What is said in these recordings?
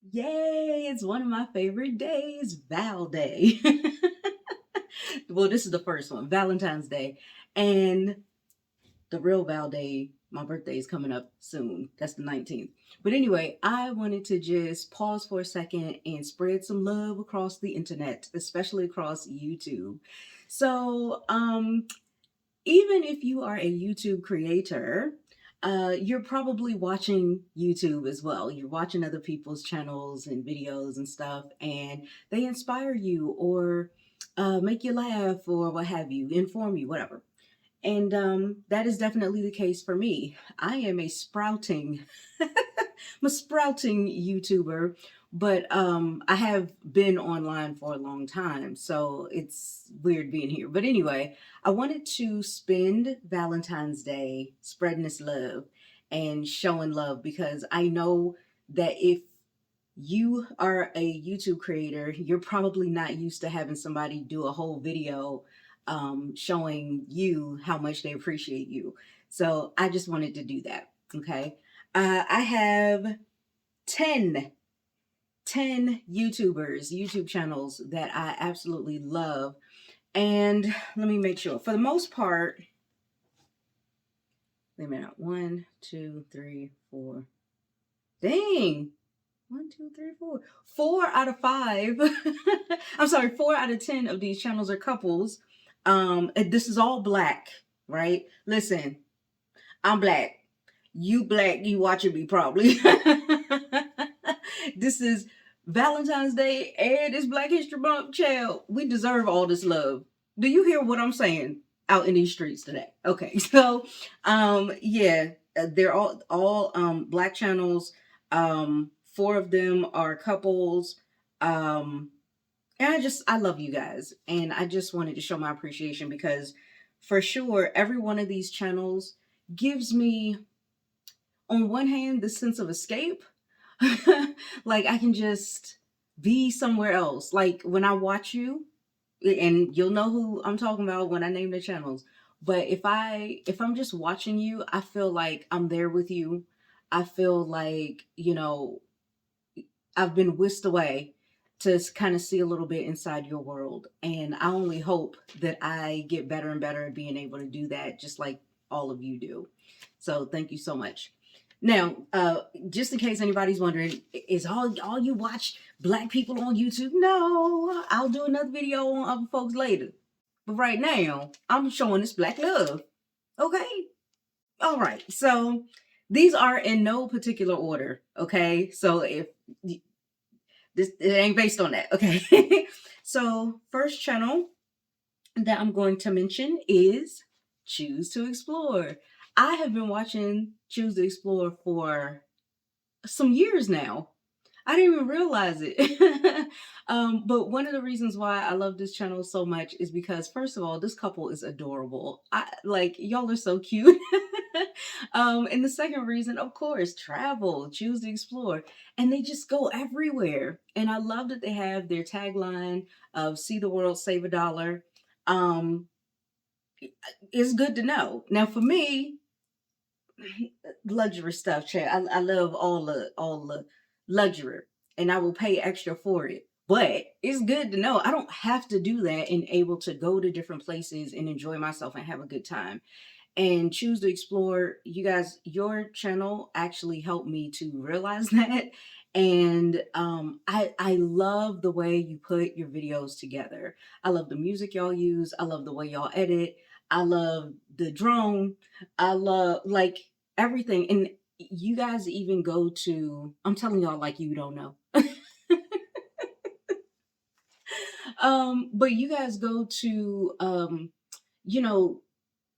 Yay, it's one of my favorite days, Val Day. Well, this is the first one, Valentine's Day. And the real Val Day, my birthday is coming up soon. That's the 19th. But anyway, I wanted to just pause for a second and spread some love across the internet, especially across YouTube. So, even if you are a YouTube creator, you're probably watching YouTube as well. You're watching other people's channels and videos and stuff, and they inspire you or make you laugh or what have you, inform you, whatever. And that is definitely the case for me. I am a sprouting, I'm a sprouting YouTuber, but I have been online for a long time, so it's weird being here. But anyway, I wanted to spend Valentine's Day spreading this love and showing love because I know that if you are a YouTube creator, you're probably not used to having somebody do a whole video showing you how much they appreciate you. So I just wanted to do that. Okay. I have 10, 10 YouTubers, YouTube channels that I absolutely love. And let me make sure. For the most part, wait a minute. One, two, three, four. Dang. One, two, three, four. 4 out of 5. I'm sorry, 4 out of 10 of these channels are couples. And this is all black, right? Listen, I'm black. You black, you watching me probably. This is Valentine's Day and it's Black History Month, child. We deserve all this love. Do you hear what I'm saying out in these streets today? Okay, so yeah, they're all black channels. 4 of them are couples. And I love you guys, and I just wanted to show my appreciation because for sure every one of these channels gives me, on one hand, this sense of escape. Like I can just be somewhere else. Like when I watch you, and you'll know who I'm talking about when I name the channels. But if I'm just watching you, I feel like I'm there with you. I feel like, I've been whisked away to kind of see a little bit inside your world. And I only hope that I get better and better at being able to do that, just like all of you do. So thank you so much. Now, just in case anybody's wondering, is all you watch black people on YouTube? No, I'll do another video on other folks later. But right now, I'm showing this black love. Okay? All right. So these are in no particular order. Okay? So if this, it ain't based on that. Okay. So first channel that I'm going to mention is Choose to Explore. I have been watching Choose to Explore for some years now. I didn't even realize it. But one of the reasons why I love this channel so much is because, first of all, this couple is adorable. Y'all are so cute. And the second reason, of course, travel, choose to explore, and they just go everywhere. And I love that they have their tagline of "See the world, save a dollar." Um, it's good to know. Now, for me, luxury stuff, Chad. I love all the luxury, and I will pay extra for it. But it's good to know I don't have to do that and able to go to different places and enjoy myself and have a good time and choose to explore. You guys, your channel actually helped me to realize that. And I love the way you put your videos together. I love the music y'all use. I love the way y'all edit. I love the drone. I love like everything. And you guys even go to, I'm telling y'all like you don't know. But you guys go to you know,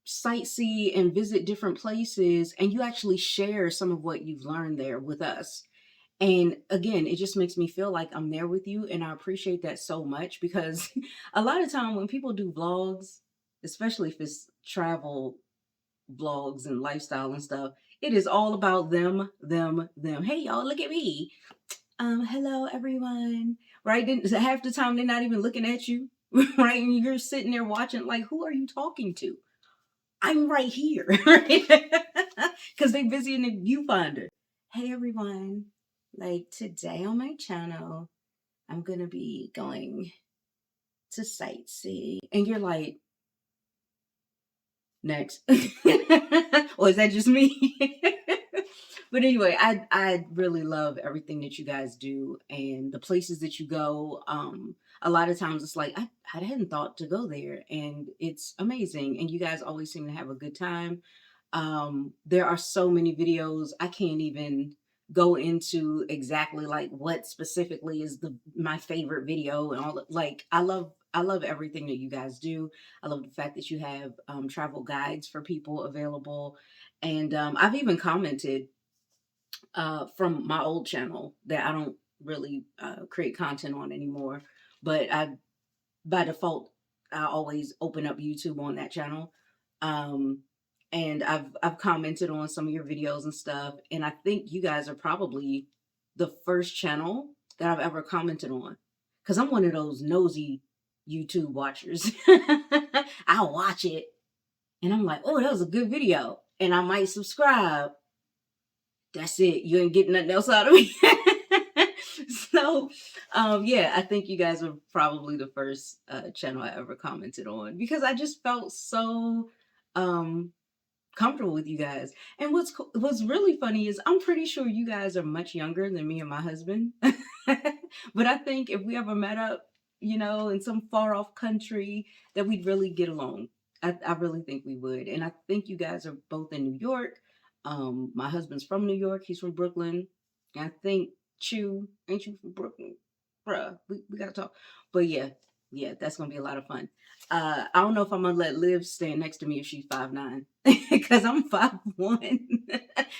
sightsee and visit different places, and you actually share some of what you've learned there with us. And again, it just makes me feel like I'm there with you, and I appreciate that so much because a lot of time when people do vlogs, especially if it's travel vlogs and lifestyle and stuff, it is all about them, them, them. Hey y'all, look at me. Hello everyone. Right? Then half the time they're not even looking at you, right? And you're sitting there watching, like, who are you talking to? I'm right here, right? Because they're busy in the viewfinder. Hey everyone. Like today on my channel, I'm gonna be going to sightsee. And you're like, next. Or is that just me? But anyway, I really love everything that you guys do and the places that you go. A lot of times it's like I hadn't thought to go there, and it's amazing. And you guys always seem to have a good time. There are so many videos I can't even go into exactly like what specifically is the my favorite video and all that. Like I love everything that you guys do. I love the fact that you have travel guides for people available. And I've even commented from my old channel that I don't really create content on anymore. But by default, I always open up YouTube on that channel. Um, and I've commented on some of your videos and stuff. And I think you guys are probably the first channel that I've ever commented on. Because I'm one of those nosy YouTube watchers. I'll watch it and I'm like, oh, that was a good video. And I might subscribe. That's it. You ain't getting nothing else out of me. So, yeah, I think you guys were probably the first channel I ever commented on because I just felt so um, comfortable with you guys. And what's really funny is I'm pretty sure you guys are much younger than me and my husband. But I think if we ever met up, in some far off country, that we'd really get along. I really think we would. And I think you guys are both in New York. My husband's from New York. He's from Brooklyn. And I think ain't you from Brooklyn? Bruh, we gotta talk. But yeah, that's gonna be a lot of fun. I don't know if I'm gonna let Liv stand next to me if she's 5'9", because I'm 5'1".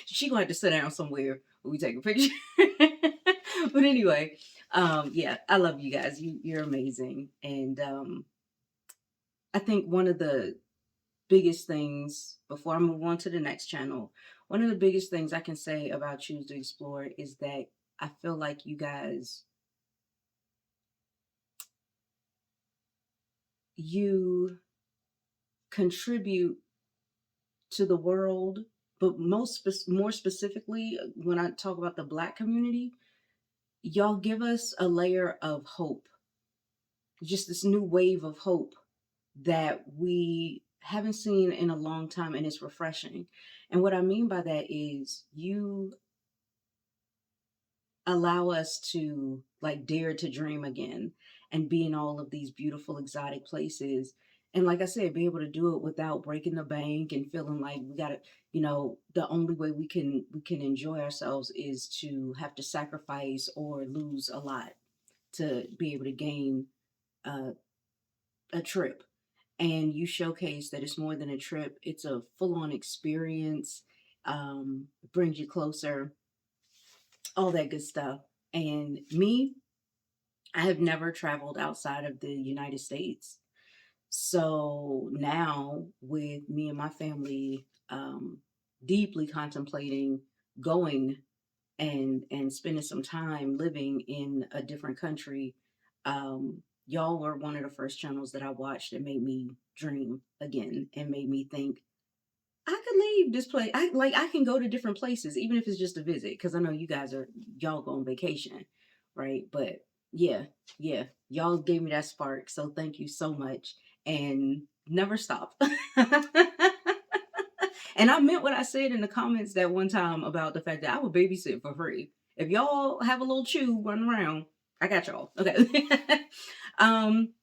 She gonna have to sit down somewhere when we take a picture. But anyway, yeah, I love you guys. You're amazing, and I think one of the biggest things before I move on to the next channel, one of the biggest things I can say about Choose to Explore is that I feel like you guys, you contribute to the world, but more specifically, when I talk about the Black community, y'all give us a layer of hope, just this new wave of hope that we haven't seen in a long time, and it's refreshing. And what I mean by that is you allow us to like dare to dream again and be in all of these beautiful exotic places, and like I said, be able to do it without breaking the bank and feeling like we gotta, the only way we can enjoy ourselves is to have to sacrifice or lose a lot to be able to gain uh, a trip. And you showcase that it's more than a trip, it's a full-on experience. It brings you closer, all that good stuff. And me, I have never traveled outside of the United States. So now, with me and my family deeply contemplating going and spending some time living in a different country, y'all were one of the first channels that I watched that made me dream again and made me think I could leave this place. I can go to different places, even if it's just a visit, because I know y'all go on vacation, right? But yeah, yeah, y'all gave me that spark. So thank you so much, and never stop. And I meant what I said in the comments that one time about the fact that I would babysit for free. If y'all have a little chew running around, I got y'all. Okay. um,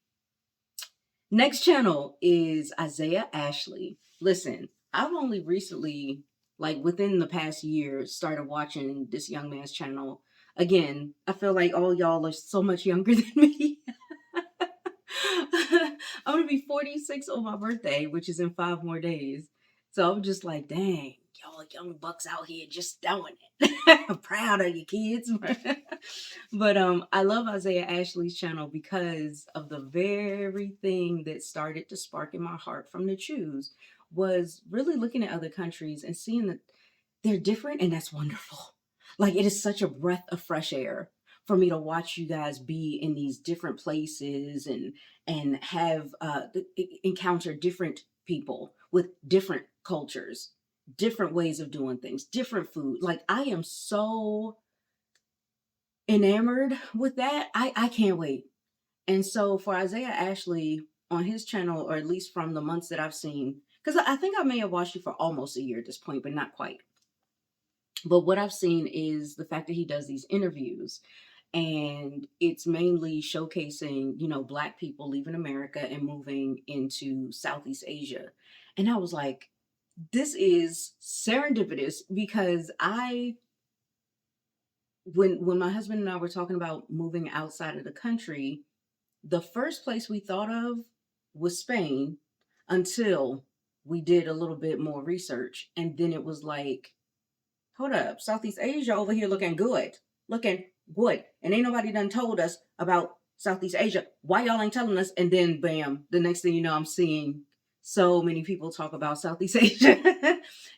Next channel is Isaiah Ashley. Listen, I've only recently, like within the past year, started watching this young man's channel. Again, I feel like all y'all are so much younger than me. I'm gonna be 46 on my birthday, which is in 5 more days. So I'm just like, dang, y'all young bucks out here just doing it. I'm proud of you kids. But I love Isaiah Ashley's channel because of the very thing that started to spark in my heart from the choose was really looking at other countries and seeing that they're different, and that's wonderful. Like it is such a breath of fresh air for me to watch you guys be in these different places and have encounter different people with different cultures, different ways of doing things, different food. Like I am so enamored with that. I can't wait. And so for Isaiah Ashley on his channel, or at least from the months that I've seen, because I think I may have watched it for almost a year at this point, but not quite. But what I've seen is the fact that he does these interviews, and it's mainly showcasing, Black people leaving America and moving into Southeast Asia. And I was like, this is serendipitous, because when my husband and I were talking about moving outside of the country, the first place we thought of was Spain, until we did a little bit more research. And then it was like, hold up, Southeast Asia over here looking good. Looking good. And ain't nobody done told us about Southeast Asia. Why y'all ain't telling us? And then bam, the next thing you know, I'm seeing so many people talk about Southeast Asia.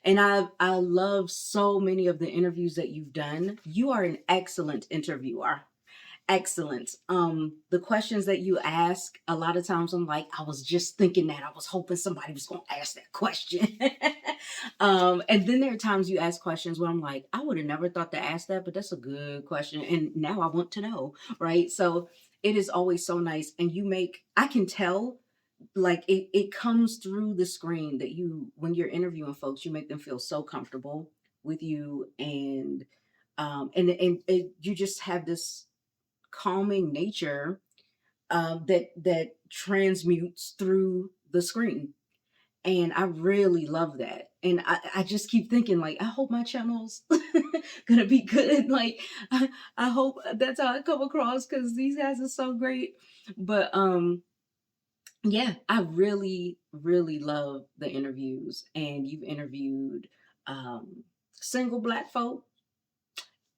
And I love so many of the interviews that you've done. You are an excellent interviewer. Excellent. The questions that you ask, a lot of times I'm like, I was just thinking that. I was hoping somebody was gonna ask that question. And then there are times you ask questions where I'm like, I would have never thought to ask that, but that's a good question. And now I want to know, right? So it is always so nice. And I can tell, like, it comes through the screen that when you're interviewing folks, you make them feel so comfortable with you. And you just have this calming nature, that transmutes through the screen. And I really love that. And I just keep thinking, like, I hope my channel's gonna be good. Like, I hope that's how I come across, because these guys are so great. But yeah, I really, really love the interviews. And you've interviewed single Black folk,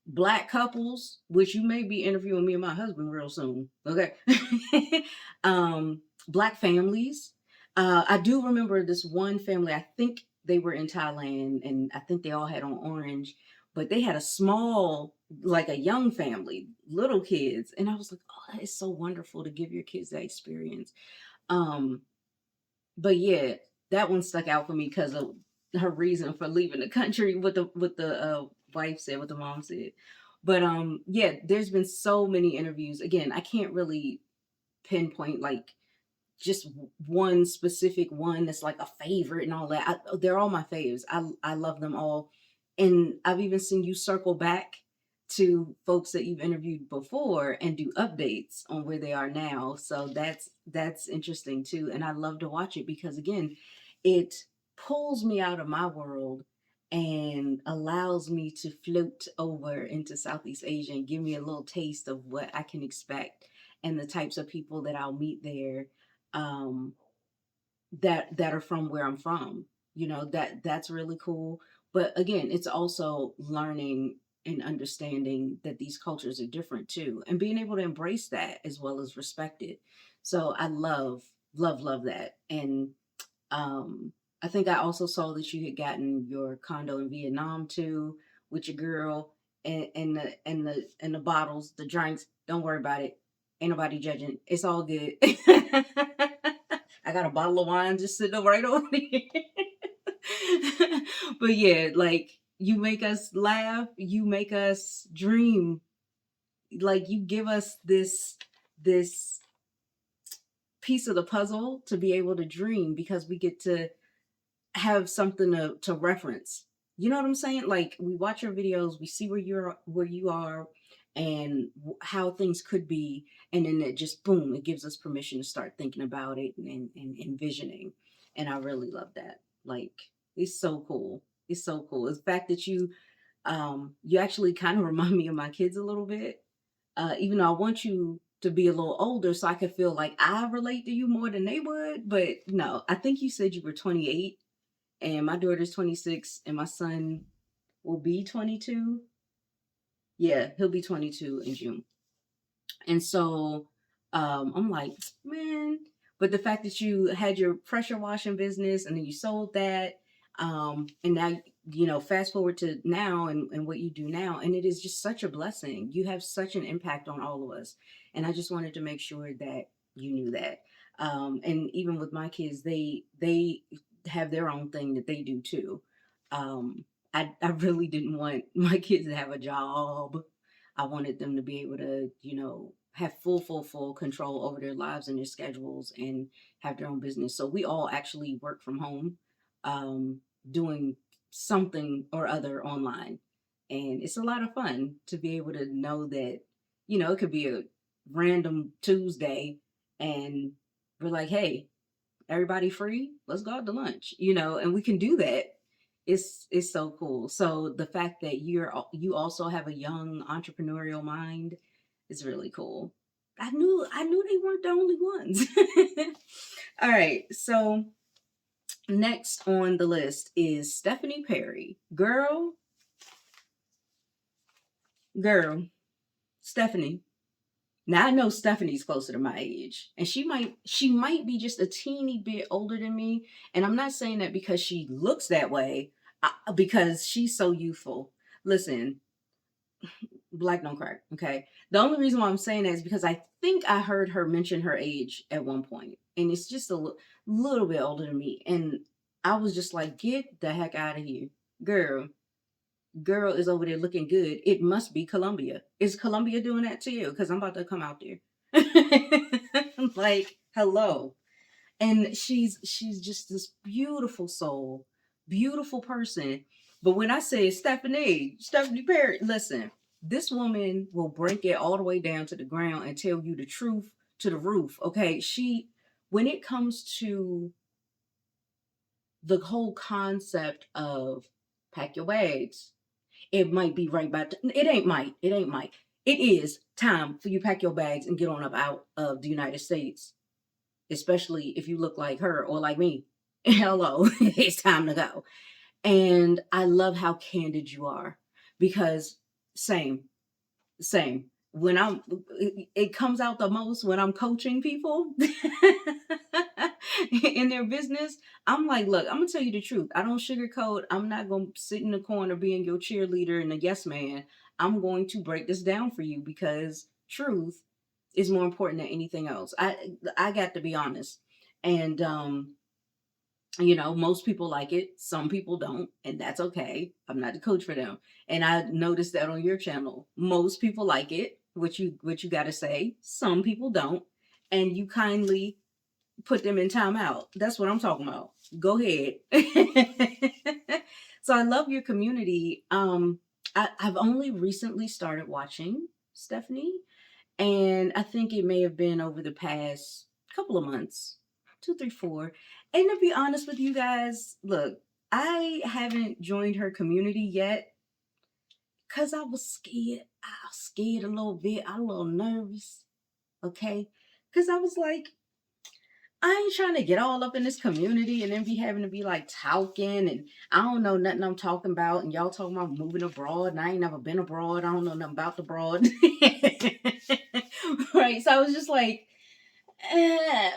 Black couples, which you may be interviewing me and my husband real soon. Okay. um, Black families. I do remember this one family. I think they were in Thailand, and I think they all had on orange, but they had a small, like a young family, little kids. And I was like, oh, that is so wonderful to give your kids that experience. Um, but yeah, that one stuck out for me because of her reason for leaving the country, what the wife said, what the mom said. But yeah, there's been so many interviews. Again, I can't really pinpoint like just one specific one that's like a favorite and all that. They're all my faves. I love them all. And I've even seen you circle back to folks that you've interviewed before and do updates on where they are now. So that's interesting too. And I love to watch it because, again, it pulls me out of my world and allows me to float over into Southeast Asia and give me a little taste of what I can expect and the types of people that I'll meet there, um, that are from where I'm from. That's really cool. But again, it's also learning and understanding that these cultures are different too, and being able to embrace that as well as respect it. So I love that. And um, I think I also saw that you had gotten your condo in Vietnam too, with your girl, and the bottles, the drinks. Don't worry about it. Ain't nobody judging. It's all good. I got a bottle of wine just sitting right over here. But yeah, like, you make us laugh, you make us dream. Like, you give us this piece of the puzzle to be able to dream, because we get to have something to reference. You know what I'm saying? Like, we watch your videos, we see where you are, and how things could be, and then it just boom, it gives us permission to start thinking about it and envisioning. And I really love that. Like, it's so cool. It's so cool. The fact that you actually kind of remind me of my kids a little bit. Even though I want you to be a little older so I could feel like I relate to you more than they would. But no, I think you said you were 28, and my daughter's 26, and my son will be 22. Yeah, he'll be 22 in June. And so I'm like, man, but the fact that you had your pressure washing business and then you sold that, and now, fast forward to now, and what you do now, and it is just such a blessing. You have such an impact on all of us. And I just wanted to make sure that you knew that. And even with my kids, they have their own thing that they do too. I really didn't want my kids to have a job. I wanted them to be able to, have full control over their lives and their schedules and have their own business. So we all actually work from home, um, doing something or other online. And it's a lot of fun to be able to know that, it could be a random Tuesday and we're like, hey, everybody free? Let's go out to lunch, and we can do that. It's so cool. So the fact that you also have a young entrepreneurial mind is really cool. I knew they weren't the only ones. All right, so next on the list is Stephanie Perry. Girl, Stephanie. Now I know Stephanie's closer to my age, and she might be just a teeny bit older than me. And I'm not saying that because she looks that way, because she's so youthful. Listen, black don't crack. Okay, the only reason why I'm saying that is because I think I heard her mention her age at one point, and it's just a little bit older than me. And I was just like, get the heck out of here, girl. Girl is over there looking good. It must be Columbia. Is Columbia doing that to you? Because I'm about to come out there. Like, hello. And she's just this beautiful soul, beautiful person. But when I say Stephanie Perry, listen, this woman will break it all the way down to the ground and tell you the truth to the roof. Okay. When it comes to the whole concept of pack your bags, it might be right by. It ain't might. It ain't might. It is time for you pack your bags and get on up out of the United States, especially if you look like her or like me. Hello, it's time to go. And I love how candid you are because same, same. When it comes out the most when I'm coaching people in their business. I'm like, look, I'm gonna tell you the truth. I don't sugarcoat. I'm not gonna sit in the corner being your cheerleader and a yes man. I'm going to break this down for you because truth is more important than anything else. I got to be honest, and most people like it, some people don't, and that's okay. I'm not the coach for them. And I noticed that on your channel, most people like it, what you got to say, some people don't, and you kindly put them in timeout. That's what I'm talking about. Go ahead. So I love your community. I've only recently started watching Stephanie, and I think it may have been over the past couple of months, two, three, four. And to be honest with you guys, look, I haven't joined her community yet because I was scared. I was scared a little bit. I was a little nervous. Okay. Because I was like, I ain't trying to get all up in this community and then be having to be like talking and I don't know nothing I'm talking about and y'all talking about moving abroad and I ain't never been abroad. I don't know nothing about the abroad. Right. So I was just like,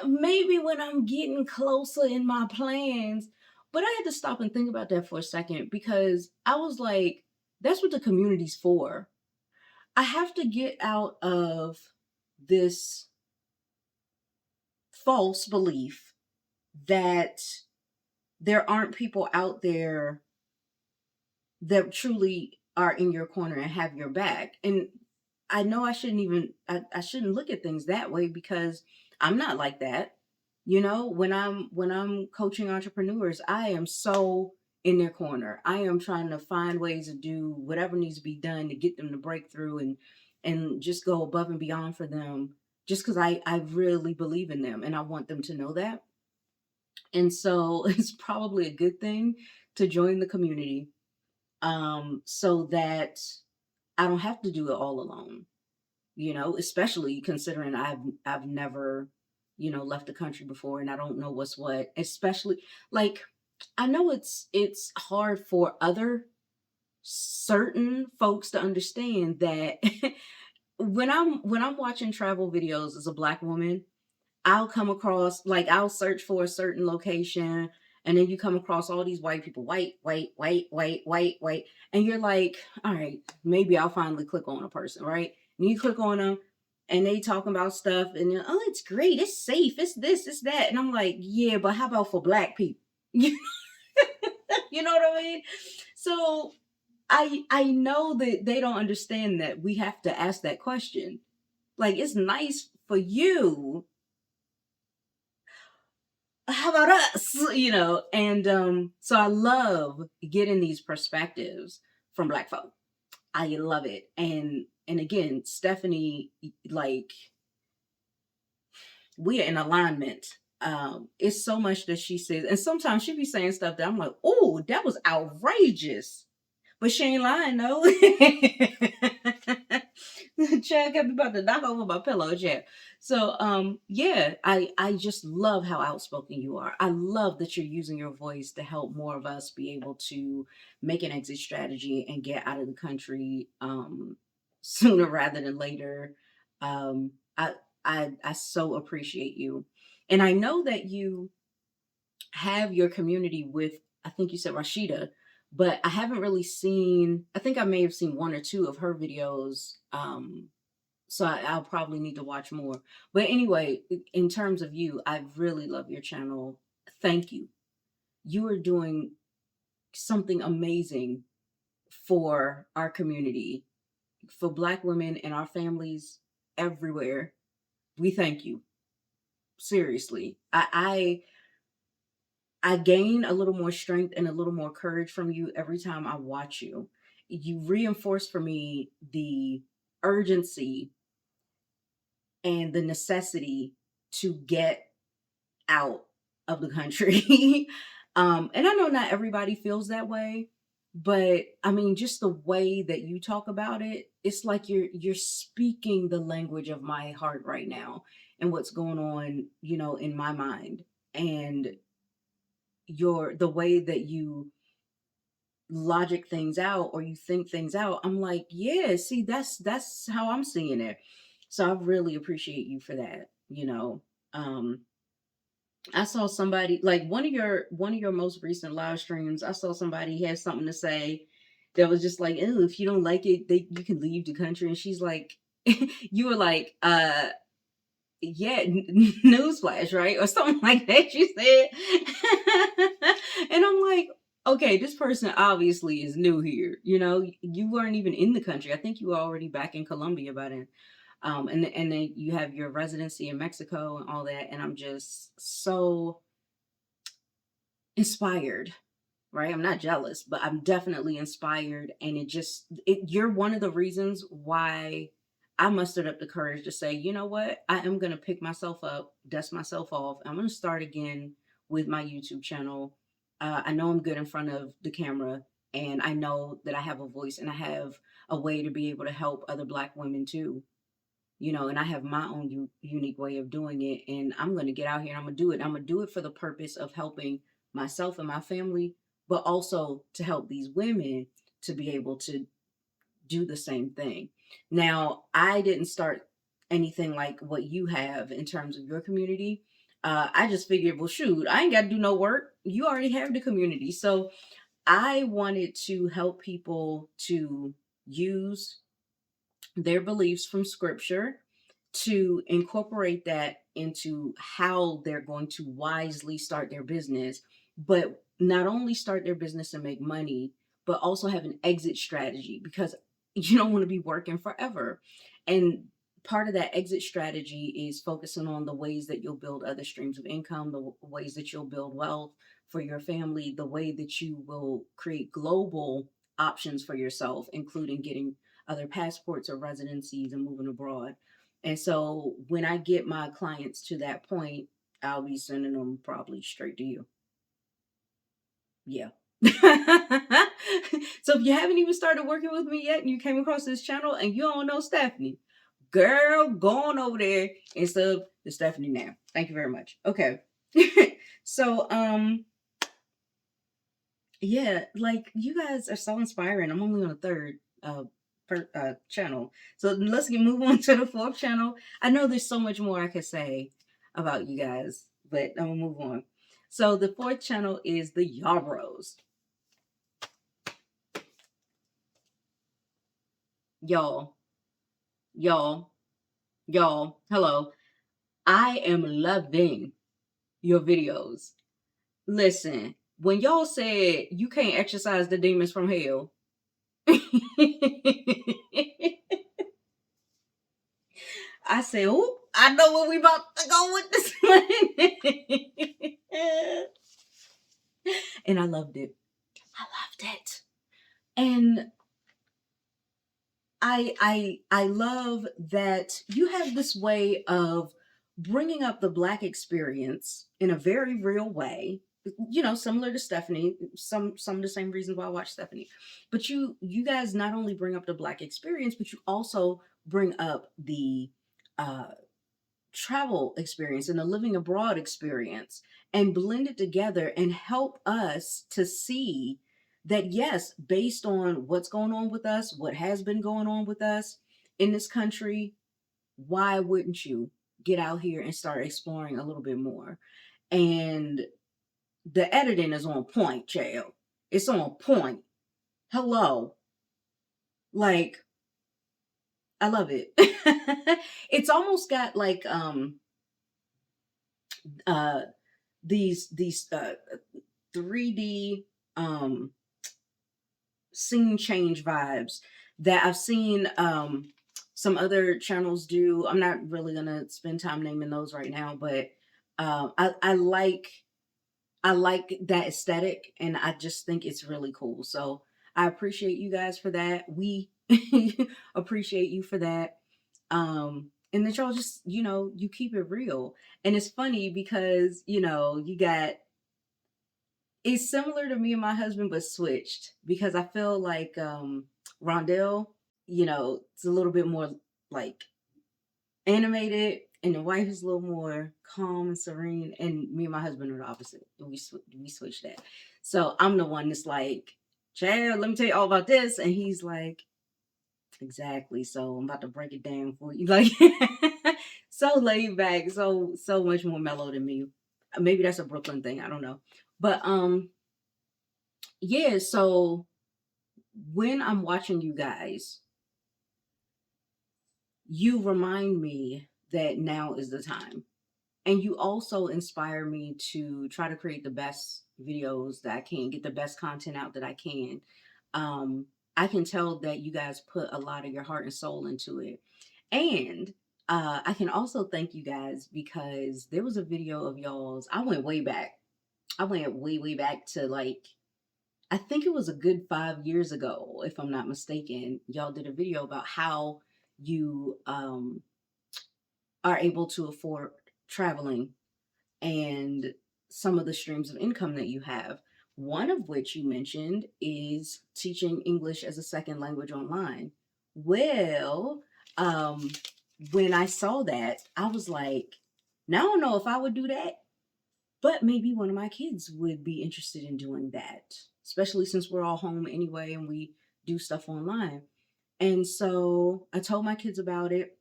maybe when I'm getting closer in my plans. But I had to stop and think about that for a second because I was like, that's what the community's for. I have to get out of this false belief that there aren't people out there that truly are in your corner and have your back. And I know I shouldn't look at things that way because I'm not like that. When I'm coaching entrepreneurs, I am so in their corner. I am trying to find ways to do whatever needs to be done to get them to break through and just go above and beyond for them just because I really believe in them and I want them to know that. And so it's probably a good thing to join the community, so that I don't have to do it all alone, especially considering I've never, left the country before and I don't know what's what, especially like I know it's hard for other certain folks to understand that when I'm watching travel videos as a black woman, I'll come across, like, I'll search for a certain location, and then you come across all these white people, white, white, white, white, white, white, and you're like, all right, maybe I'll finally click on a person, right? And you click on them, and they talking about stuff, and they're, oh, it's great, it's safe, it's this, it's that, and I'm like, yeah, but how about for black people? You know what I mean? So I know that they don't understand that we have to ask that question. Like, it's nice for you. How about us? And so I love getting these perspectives from Black folk. I love it. And again, Stephanie, like, we are in alignment. It's so much that she says, and sometimes she be saying stuff that I'm like, oh, that was outrageous. But she ain't lying, though. Chad kept about to knock over my pillow, Chad. So, yeah, I just love how outspoken you are. I love that you're using your voice to help more of us be able to make an exit strategy and get out of the country sooner rather than later. Um, I, I so appreciate you, and I know that you have your community with, I think you said Rashida, but I haven't really seen, I think I may have seen one or two of her videos. So I'll probably need to watch more. But anyway, in terms of you, I really love your channel. Thank you. You are doing something amazing for our community, for Black women and our families everywhere. We thank you. Seriously. I gain a little more strength and a little more courage from you every time I watch you. You reinforce for me the urgency and the necessity to get out of the country. And I know not everybody feels that way, but I mean, just the way that you talk about it, it's like you're speaking the language of my heart right now and what's going on, in my mind. And the way that you logic things out or you think things out, I'm like, yeah, see, that's how I'm seeing it. So I really appreciate you for that. um I saw somebody, like, one of your most recent live streams. I saw somebody had something to say that was just like, oh, if you don't like it, you can leave the country. And she's like, you were like, yeah, newsflash, right? Or something like that, you said. And I'm like, okay, this person obviously is new here. You weren't even in the country. I think you were already back in Colombia by then. And then you have your residency in Mexico and all that. And I'm just so inspired, right? I'm not jealous, but I'm definitely inspired. And you're one of the reasons why I mustered up the courage to say, you know what? I am going to pick myself up, dust myself off. I'm going to start again with my YouTube channel. I know I'm good in front of the camera, and I know that I have a voice and I have a way to be able to help other Black women too. And I have my own unique way of doing it. And I'm going to get out here and I'm going to do it. I'm going to do it for the purpose of helping myself and my family, but also to help these women to be able to do the same thing. Now, I didn't start anything like what you have in terms of your community. I just figured, well, shoot, I ain't got to do no work. You already have the community. So I wanted to help people to use their beliefs from scripture to incorporate that into how they're going to wisely start their business, but not only start their business and make money, but also have an exit strategy, because you don't want to be working forever. And part of that exit strategy is focusing on the ways that you'll build other streams of income, the ways that you'll build wealth for your family, the way that you will create global options for yourself, including getting other passports or residencies and moving abroad. And so when I get my clients to that point, I'll be sending them probably straight to you. Yeah. So if you haven't even started working with me yet and you came across this channel and you don't know Stephanie, girl, go on over there and sub to Stephanie now. Thank you very much. Okay. So, yeah, like, you guys are so inspiring. I'm only on the third channel. So let's move on to the fourth channel. I know there's so much more I could say about you guys, but I'm gonna move on. So the fourth channel is the Yarbros. Y'all, y'all, y'all, hello. I am loving your videos. Listen, when y'all said you can't exorcise the demons from hell, I said, "Oh, I know where we about to go with this one." And I loved it. I loved it. And I love that you have this way of bringing up the Black experience in a very real way. You know, similar to Stephanie, some of the same reasons why I watch Stephanie. But you guys not only bring up the Black experience, but you also bring up the uh travel experience and the living abroad experience and blend it together and help us to see that, yes, based on what's going on with us, what has been going on with us in this country, why wouldn't you get out here and start exploring a little bit more? And the editing is on point, child. It's on point. Hello. Like, I love it. It's almost got like uh these 3D scene change vibes that I've seen some other channels do. I'm not really gonna spend time naming those right now, but I like that aesthetic, and I just think it's really cool. So I appreciate you guys for that. We appreciate you for that. And that y'all just, you keep it real. And it's funny because, you got, it's similar to me and my husband, but switched because I feel like Rondell, it's a little bit more like animated, and the wife is a little more calm and serene. And me and my husband are the opposite. We switch that. So I'm the one that's like, Chad, let me tell you all about this, and he's like, exactly. So I'm about to break it down for you. Like, so laid back, so much more mellow than me. Maybe that's a Brooklyn thing. I don't know. But yeah, so when I'm watching you guys, you remind me that now is the time. And you also inspire me to try to create the best videos that I can, get the best content out that I can. I can tell that you guys put a lot of your heart and soul into it. And I can also thank you guys because there was a video of y'all's. I went way back. I went way, way back to like, I think it was a good 5 years ago, if I'm not mistaken. Y'all did a video about how you are able to afford traveling and some of the streams of income that you have. One of which you mentioned is teaching English as a second language online. Well, um, when I saw that, I was like, now I don't know if I would do that, but maybe one of my kids would be interested in doing that, especially since we're all home anyway and we do stuff online. And so I told my kids about it.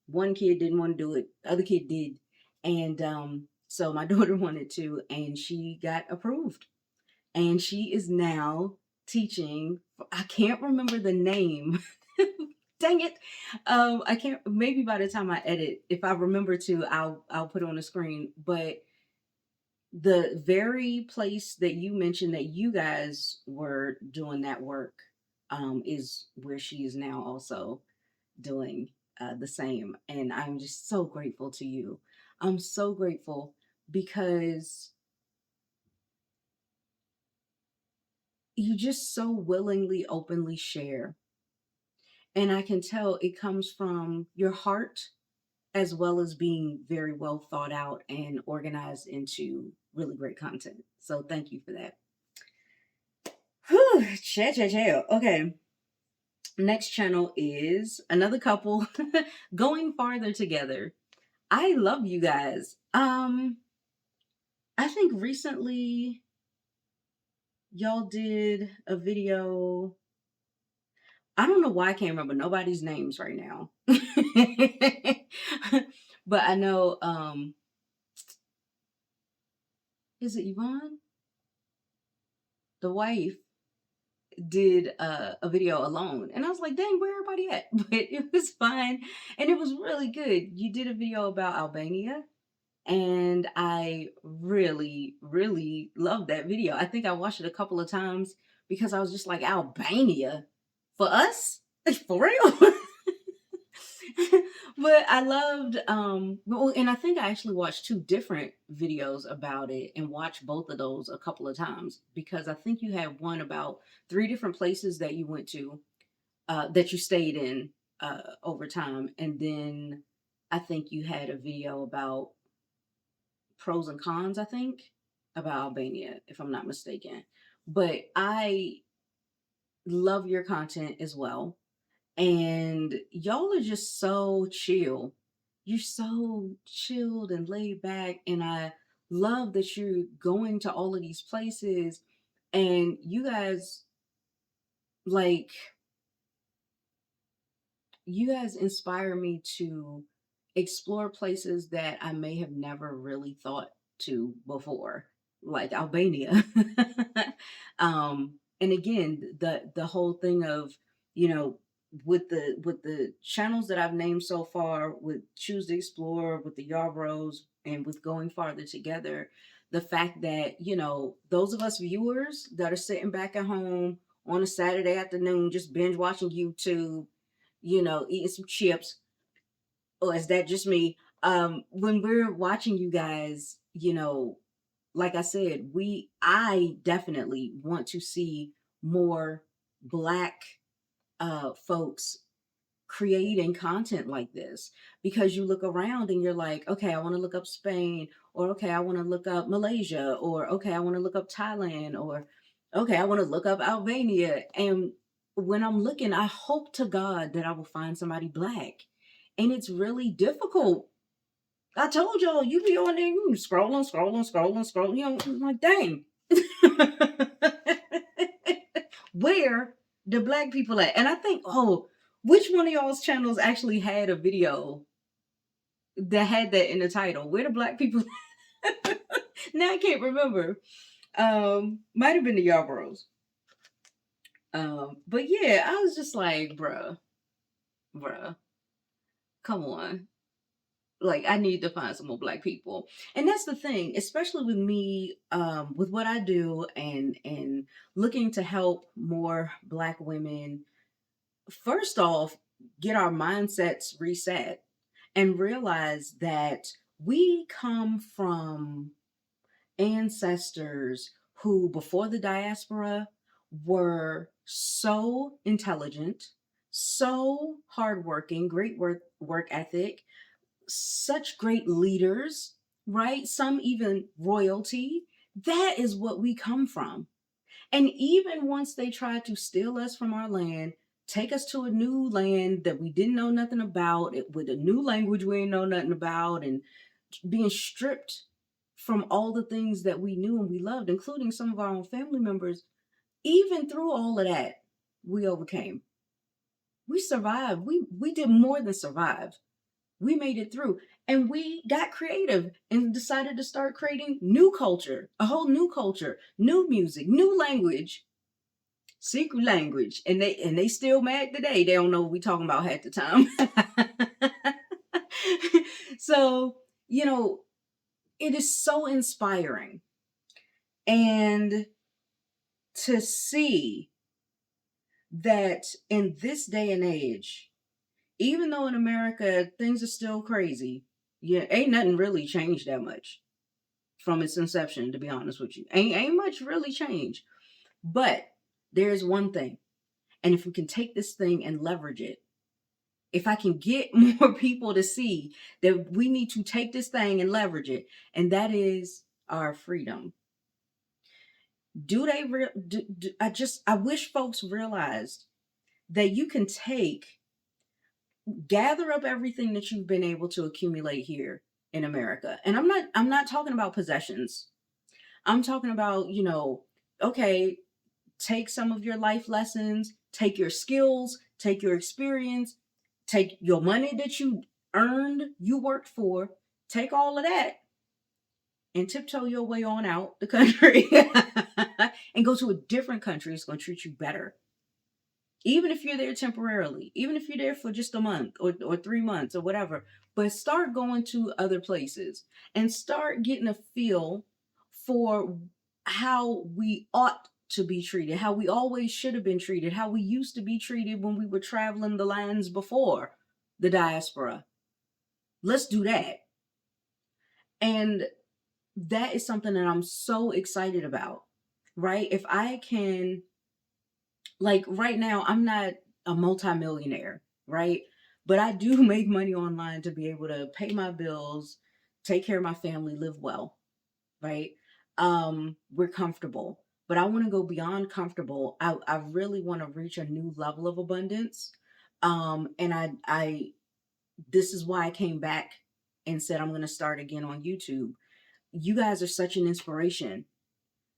One kid didn't want to do it, the other kid did. And so my daughter wanted to, and she got approved. And she is now teaching. I can't remember the name. Dang it. I can't, maybe by the time I edit, if I remember to, I'll put it on the screen. But the very place that you mentioned that you guys were doing that work is where she is now also doing the same. And I'm just so grateful to you. I'm so grateful because you just so willingly, openly share. And I can tell it comes from your heart as well as being very well thought out and organized into really great content. So thank you for that. Whew, chill. Okay. Next channel is another couple going farther together. I love you guys. I think recently y'all did a video. I don't know why I can't remember nobody's names right now. But I know is it Yvonne? The wife did a video alone, and I was like, dang, where everybody at? But it was fine, and it was really good. You did a video about Albania, and I really, really loved that video. I think I watched it a couple of times because I was just like, Albania, for us, for real. But I loved well, and I think I actually watched two different videos about it and watched both of those a couple of times, because I think you had one about three different places that you went to, that you stayed in over time, and then I think you had a video about pros and cons, I think, about Albania, if I'm not mistaken. But I love your content as well. And y'all are just so chill. You're so chilled and laid back. And I love that you're going to all of these places. And you guys, like, you guys inspire me to explore places that I may have never really thought to before, like Albania. And again, the whole thing of, you know, with the channels that I've named so far, with Choose to Explore, with the Yarbros, and with Going Farther Together, the fact that, you know, those of us viewers that are sitting back at home on a Saturday afternoon just binge watching YouTube, you know, eating some chips, or is that just me? When we're watching you guys, you know, like I said, I definitely want to see more black folks creating content like this, because you look around and you're like, okay, I want to look up Spain, or okay, I want to look up Malaysia, or okay, I want to look up Thailand, or okay, I want to look up Albania. And when I'm looking, I hope to God that I will find somebody black. And it's really difficult. I told y'all, you be on there, you scrolling, scrolling, scrolling, scrolling. You know, I'm like, dang. Where the black people at? And I think, oh, which one of y'all's channels actually had a video that had that in the title? Where the black people? Now I can't remember. Might have been the Yarbros. But yeah, I was just like, bruh, come on. Like, I need to find some more black people. And that's the thing, especially with me, with what I do, and looking to help more black women. First off, get our mindsets reset and realize that we come from ancestors who, before the diaspora, were so intelligent, so hardworking, great work ethic, such great leaders, right? Some even royalty. That is what we come from. And even once they tried to steal us from our land, take us to a new land that we didn't know nothing about, with a new language we didn't know nothing about, and being stripped from all the things that we knew and we loved, including some of our own family members, even through all of that, we overcame. We survived. We did more than survive. We made it through, and we got creative and decided to start creating new culture, a whole new culture, new music, new language, secret language. And they still mad today. They don't know what we talking about half the time. So, you know, it is so inspiring. And to see that in this day and age, even though in America things are still crazy, yeah, ain't nothing really changed that much from its inception, to be honest with you. Ain't much really changed. But there's one thing. And if we can take this thing and leverage it, if I can get more people to see that we need to take this thing and leverage it, and that is our freedom. Do they I wish folks realized that you can gather up everything that you've been able to accumulate here in America. And I'm not talking about possessions. I'm talking about, you know, okay, take some of your life lessons, take your skills, take your experience, take your money that you earned, you worked for, take all of that and tiptoe your way on out the country and go to a different country that's going to treat you better. Even if you're there temporarily, even if you're there for just a month or 3 months or whatever, but start going to other places and start getting a feel for how we ought to be treated, how we always should have been treated, how we used to be treated when we were traveling the lands before the diaspora. Let's do that. And that is something that I'm so excited about, right? If I can, like right now, I'm not a multimillionaire, right? But I do make money online to be able to pay my bills, take care of my family, live well, right? We're comfortable, but I want to go beyond comfortable. I really want to reach a new level of abundance. And this is why I came back and said I'm going to start again on YouTube. You guys are such an inspiration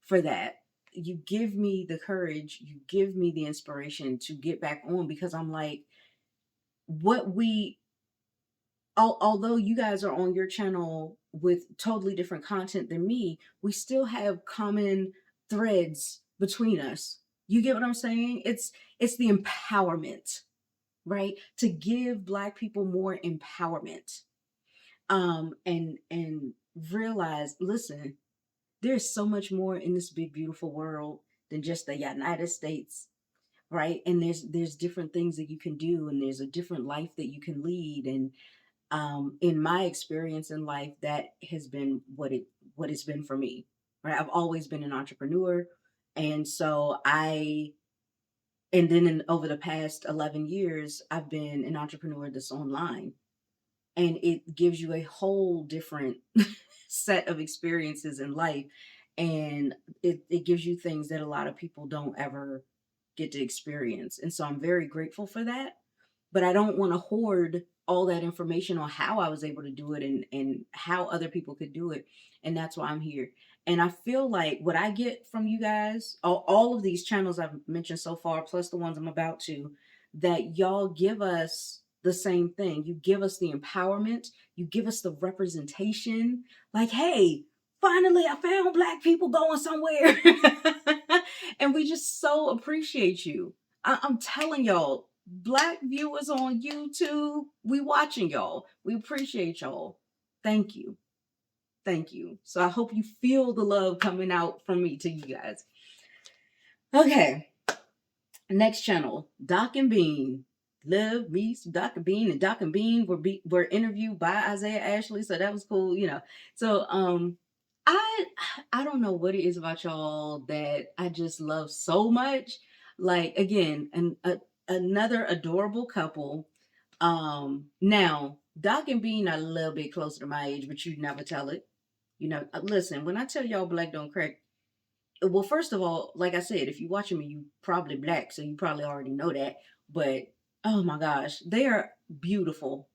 for that. You give me the courage, you give me the inspiration to get back on, because I'm like, what we, although you guys are on your channel with totally different content than me, we still have common threads between us. You get what I'm saying? It's the empowerment, right? To give Black people more empowerment. And realize, listen, there's so much more in this big beautiful world than just the United States, right? And there's different things that you can do, and there's a different life that you can lead. And in my experience in life, that has been what it's been for me, right? I've always been an entrepreneur, and so and then over the past 11 years, I've been an entrepreneur that's online, and it gives you a whole different set of experiences in life, and it gives you things that a lot of people don't ever get to experience. And so I'm very grateful for that, but I don't want to hoard all that information on how I was able to do it, and how other people could do it. And that's why I'm here. And I feel like what I get from you guys, all of these channels I've mentioned so far, plus the ones I'm about to, that y'all give us the same thing. You give us the empowerment, you give us the representation. Like, hey, finally I found Black people going somewhere. And we just so appreciate you. I'm telling y'all, Black viewers on YouTube, we watching y'all. We appreciate y'all. Thank you. Thank you. So I hope you feel the love coming out from me to you guys. Okay. Next channel, Doc and Bean. Love me some Doc and Bean. And Doc and Bean were interviewed by Isaiah Ashley, so that was cool, you know. So I don't know what it is about y'all that I just love so much. Like, again, another adorable couple. Now Doc and Bean are a little bit closer to my age, but you'd never tell it. You know, listen, when I tell y'all Black don't crack, well, first of all, like I said, if you're watching me, you probably Black, so you probably already know that. But oh my gosh, they are beautiful.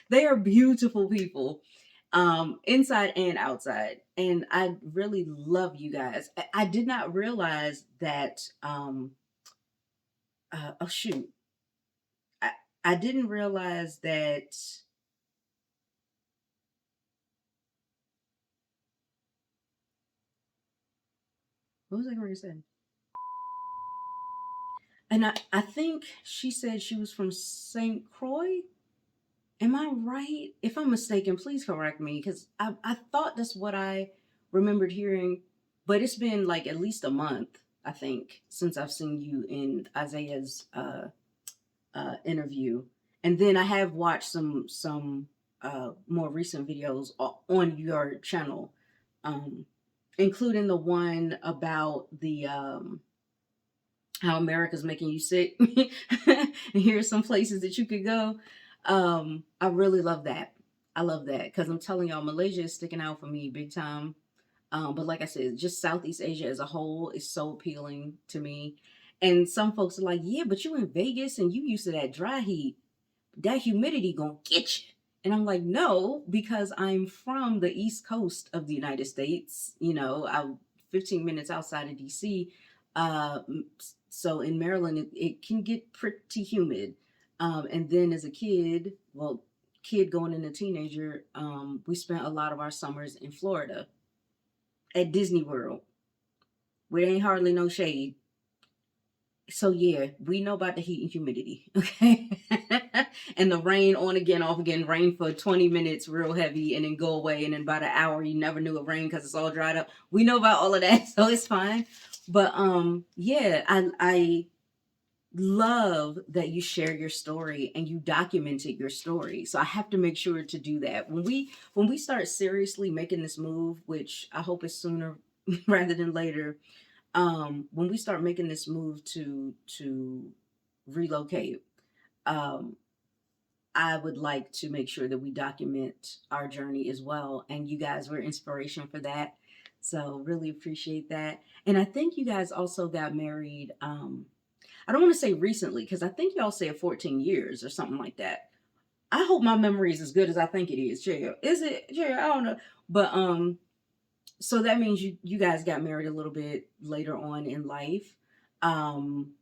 They are beautiful people, inside and outside. And I really love you guys. I did not realize that. Oh shoot, I I didn't realize that. What was I going to say? And I think she said she was from St. Croix. Am I right? If I'm mistaken, please correct me, because I thought that's what I remembered hearing, but it's been like at least a month, I think, since I've seen you in Isaiah's interview. And then I have watched some more recent videos on your channel, um, including the one about the how America's making you sick. And here's some places that you could go. I really love that. I love that, because I'm telling y'all, Malaysia is sticking out for me big time. But like I said, just Southeast Asia as a whole is so appealing to me. And some folks are like, yeah, but you in Vegas and you used to that dry heat. That humidity gonna get you. And I'm like, no, because I'm from the East Coast of the United States. You know, I'm 15 minutes outside of DC. Uh, so in Maryland, it can get pretty humid. And then as a kid, well, kid going into teenager, we spent a lot of our summers in Florida at Disney World, where there ain't hardly no shade. So yeah, we know about the heat and humidity, okay? And the rain on again, off again, rain for 20 minutes real heavy and then go away, and in about an hour you never knew it rained because it's all dried up. We know about all of that, so it's fine. But yeah, I love that you share your story and you documented your story. So I have to make sure to do that. When we start seriously making this move, which I hope is sooner rather than later, when we start making this move to relocate, um I would like to make sure that we document our journey as well. And you guys were inspiration for that. So really appreciate that. And I think you guys also got married. I don't want to say recently because I think y'all said 14 years or something like that. I hope my memory is as good as I think it is, Jail. Is it, Jail? I don't know. But so that means you guys got married a little bit later on in life. Um,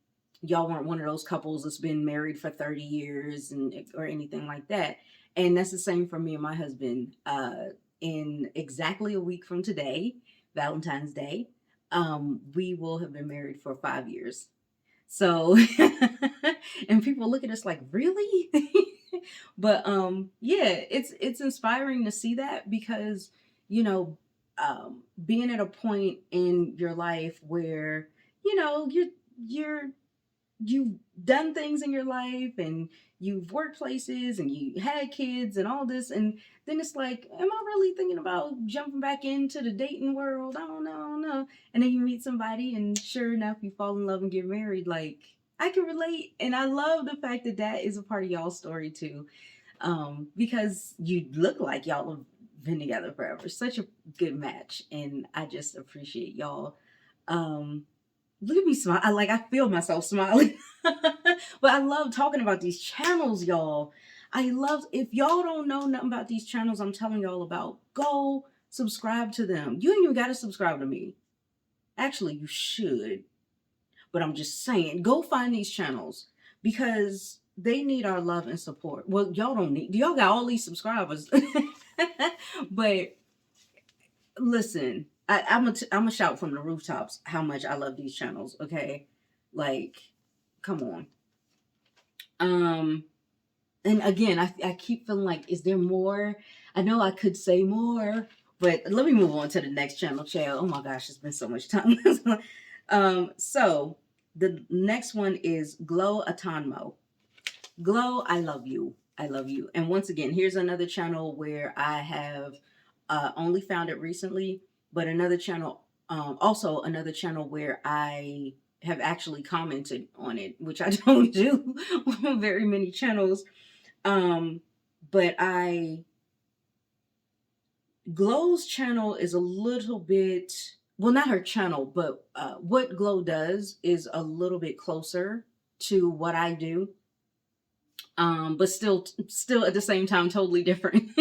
y'all weren't one of those couples that's been married for 30 years and or anything like that. And that's the same for me and my husband. In exactly a week from today, Valentine's Day, we will have been married for 5 years. So, and people look at us like, really? But yeah, it's inspiring to see that because, you know, being at a point in your life where, you're you've done things in your life and you've worked places and you had kids and all this, and then it's like, am I really thinking about jumping back into the dating world? I don't know. And then you meet somebody and sure enough you fall in love and get married. Like, I can relate, and I love the fact that that is a part of y'all's story too, because you look like y'all have been together forever. Such a good match, and I just appreciate y'all. um Look at me smile. I feel myself smiling. But I love talking about these channels, y'all. I love, if y'all don't know nothing about these channels I'm telling y'all about, go subscribe to them. You ain't even gotta subscribe to me. Actually, you should. But I'm just saying, go find these channels because they need our love and support. Well, y'all don't need, y'all got all these subscribers. But listen, I'm a shout from the rooftops how much I love these channels. Okay, like, come on. Um, and again, I keep feeling like, is there more? I know I could say more, but let me move on to the next channel, child. Oh my gosh, it's been so much time. So the next one is Glo Atanmo. Glo, I love you. I love you. And once again, here's another channel where I have only found it recently, but another channel, also another channel where I have actually commented on it, which I don't do on very many channels. Um, but Glo's channel is a little bit, well, not her channel, but what Glo does is a little bit closer to what I do, but still at the same time totally different.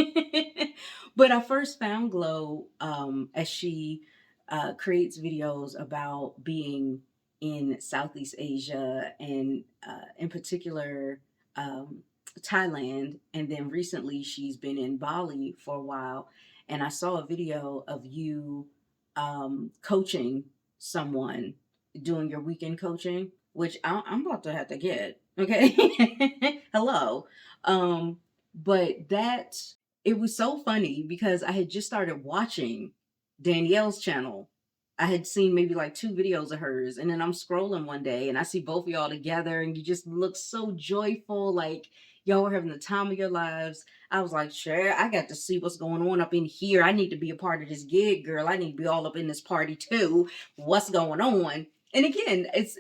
But I first found Glo as she creates videos about being in Southeast Asia and in particular um, Thailand, and then recently she's been in Bali for a while. And I saw a video of you coaching someone, doing your weekend coaching, which I'm about to have to get. Okay. Hello. But that, it was so funny because I had just started watching Danielle's channel. I had seen maybe like two videos of hers, and then I'm scrolling one day and I see both of y'all together, and you just look so joyful, like y'all were having the time of your lives. I was like, sure, I got to see what's going on up in here. I need to be a part of this gig, girl. I need to be all up in this party too. What's going on? And again, it's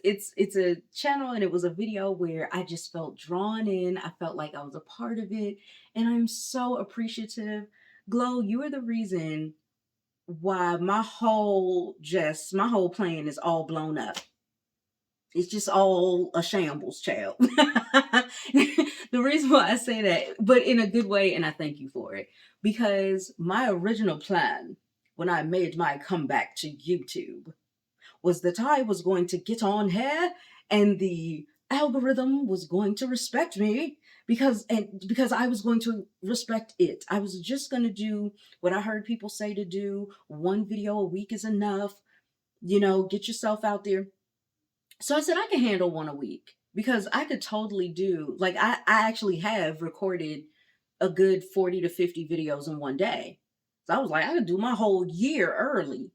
a channel and it was a video where I just felt drawn in. I felt like I was a part of it, and I'm so appreciative. Glo, you are the reason why my whole plan is all blown up. It's just all a shambles, child. The reason why I say that, but in a good way, and I thank you for it, because my original plan when I made my comeback to YouTube was that I was going to get on here and the algorithm was going to respect me because I was going to respect it. I was just going to do what I heard people say to do. One video a week is enough. Get yourself out there. So I said I can handle one a week because I could totally do, like, I actually have recorded a good 40 to 50 videos in one day. So I was like, I could do my whole year early.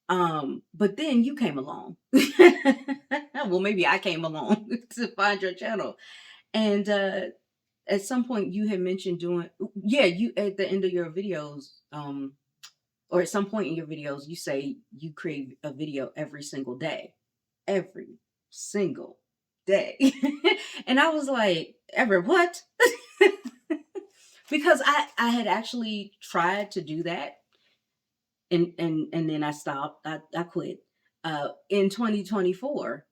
But then you came along. Well, maybe I came along to find your channel. And at some point you had mentioned doing, yeah, you at the end of your videos, or at some point in your videos, you say you create a video every single day. Every single day. And I was like, ever what? Because I had actually tried to do that, and then I stopped. I quit. In 2024,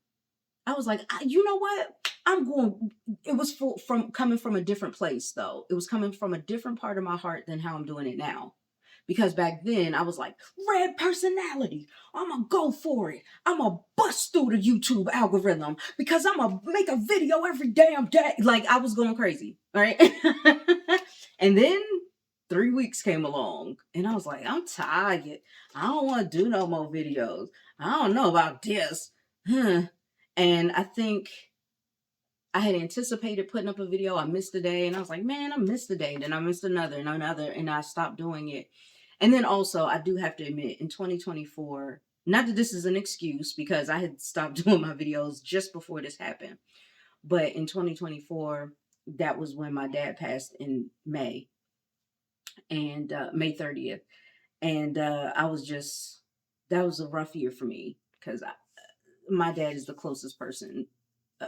I was like, you know what? I'm going. It was from coming from a different place, though. It was coming from a different part of my heart than how I'm doing it now. Because back then I was like, red personality. I'm gonna go for it. I'm gonna bust through the YouTube algorithm because I'm gonna make a video every damn day. Like, I was going crazy, right? And then 3 weeks came along, and I was like, I'm tired. I don't want to do no more videos. I don't know about this. Huh. And I think I had anticipated putting up a video. I missed a day, and I was like, man, I missed a day. Then I missed another and another, and I stopped doing it. And then also, I do have to admit, in 2024, not that this is an excuse because I had stopped doing my videos just before this happened, but in 2024, that was when my dad passed in May, and May 30th. And I was just, that was a rough year for me because my dad is the closest person, uh,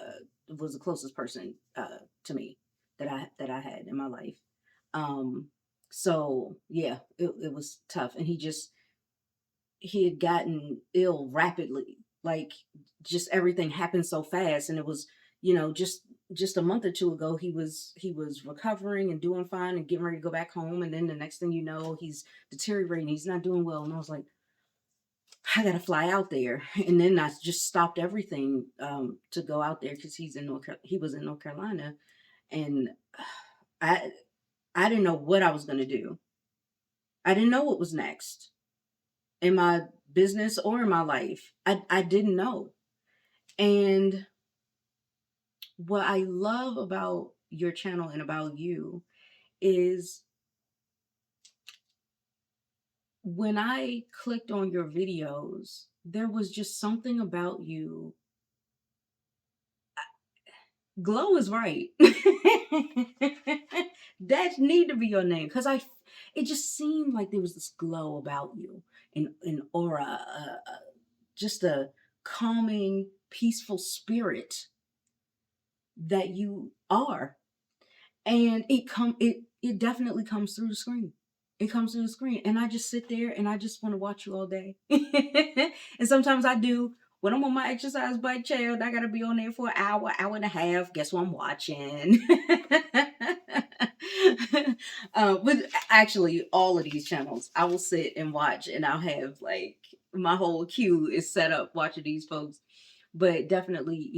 was the closest person to me that I had in my life. Um, so yeah, it was tough, and he had gotten ill rapidly. Like, just everything happened so fast, and it was, just a month or two ago he was recovering and doing fine and getting ready to go back home, and then the next thing you know, he's deteriorating. He's not doing well, and I was like, I gotta fly out there, and then I just stopped everything to go out there because he was in North Carolina, and I I didn't know what I was gonna do. I didn't know what was next in my business or in my life. I didn't know. And what I love about your channel and about you is when I clicked on your videos, there was just something about you. Glo is right. That need to be your name because it just seemed like there was this glow about you, an aura, just a calming, peaceful spirit that you are, and it definitely comes through the screen. It comes through the screen, and I just sit there and I just want to watch you all day. And sometimes I do. When I'm on my exercise bike chair, I gotta be on there for an hour and a half. Guess what I'm watching? But actually, all of these channels, I will sit and watch, and I'll have like my whole queue is set up watching these folks. But definitely,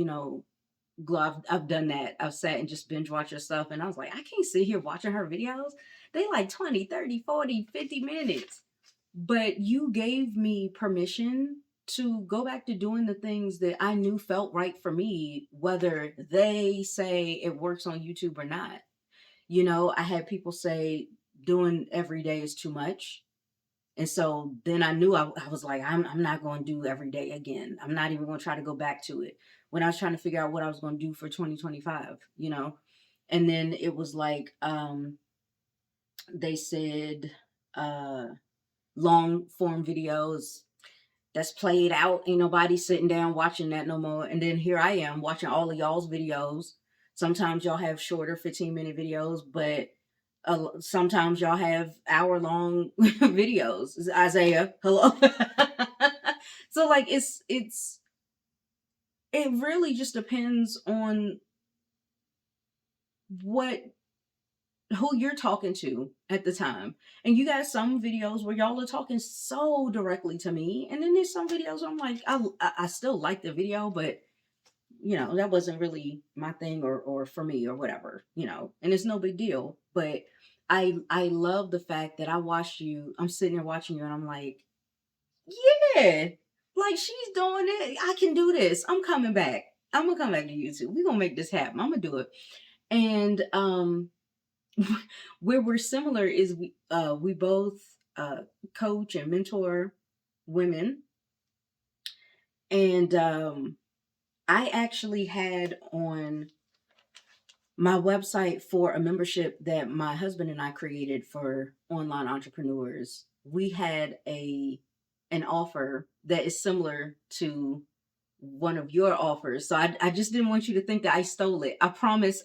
Glo, I've done that. I've sat and just binge watched her stuff, and I was like, I can't sit here watching her videos. They like 20, 30, 40, 50 minutes. But you gave me permission to go back to doing the things that I knew felt right for me, whether they say it works on YouTube or not. I had people say doing every day is too much. And so then I knew I was like, I'm not going to do every day again. I'm not even going to try to go back to it. When I was trying to figure out what I was going to do for 2025. And then it was like, they said, long form videos that's played out. Ain't nobody sitting down watching that no more. And then here I am watching all of y'all's videos. Sometimes y'all have shorter 15-minute videos, but sometimes y'all have hour-long videos. Isaiah, hello. So like it really just depends on what who you're talking to at the time. And you got some videos where y'all are talking so directly to me, and then there's some videos where I'm like, I still like the video, but that wasn't really my thing, or for me, or whatever, and it's no big deal. But I love the fact that I'm sitting there watching you, and I'm like, yeah, like, she's doing it. I can do this. I'm coming back. I'm gonna come back to YouTube. We're gonna make this happen. I'm gonna do it. And where we're similar is we both coach and mentor women, And I actually had on my website for a membership that my husband and I created for online entrepreneurs. We had an offer that is similar to one of your offers. So I just didn't want you to think that I stole it. I promise.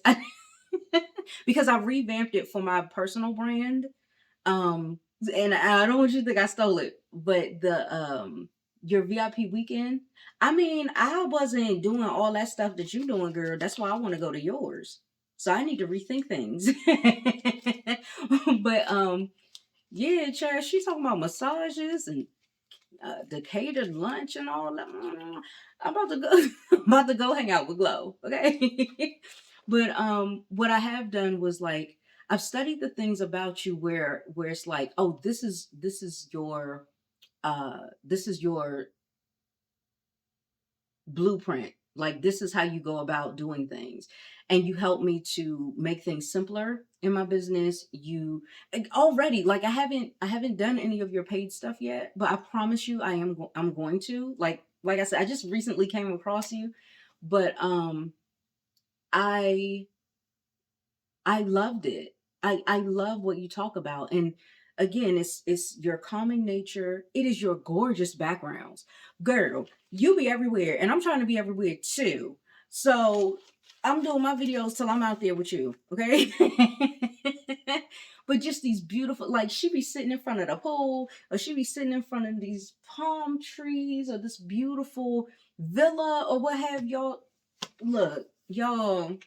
Because I revamped it for my personal brand. Um, and I don't want you to think I stole it, but the your VIP weekend. I mean, I wasn't doing all that stuff that you doing, girl. That's why I want to go to yours. So I need to rethink things. But yeah, Chad, she's talking about massages and the catered lunch and all that. I'm about to go. I'm about to go hang out with Glo. Okay. But what I have done was like I've studied the things about you where it's like, oh, this is your blueprint. Like this is how you go about doing things. And you help me to make things simpler in my business. You already like I haven't done any of your paid stuff yet, but I promise you I'm going to. Like I said, I just recently came across you, but I I loved it. I love what you talk about. And again, it's your calming nature. It is your gorgeous backgrounds. Girl, you be everywhere and I'm trying to be everywhere too. So I'm doing my videos till I'm out there with you, okay? But just these beautiful, like she be sitting in front of the pool, or she be sitting in front of these palm trees, or this beautiful villa, or what have y'all. Look, y'all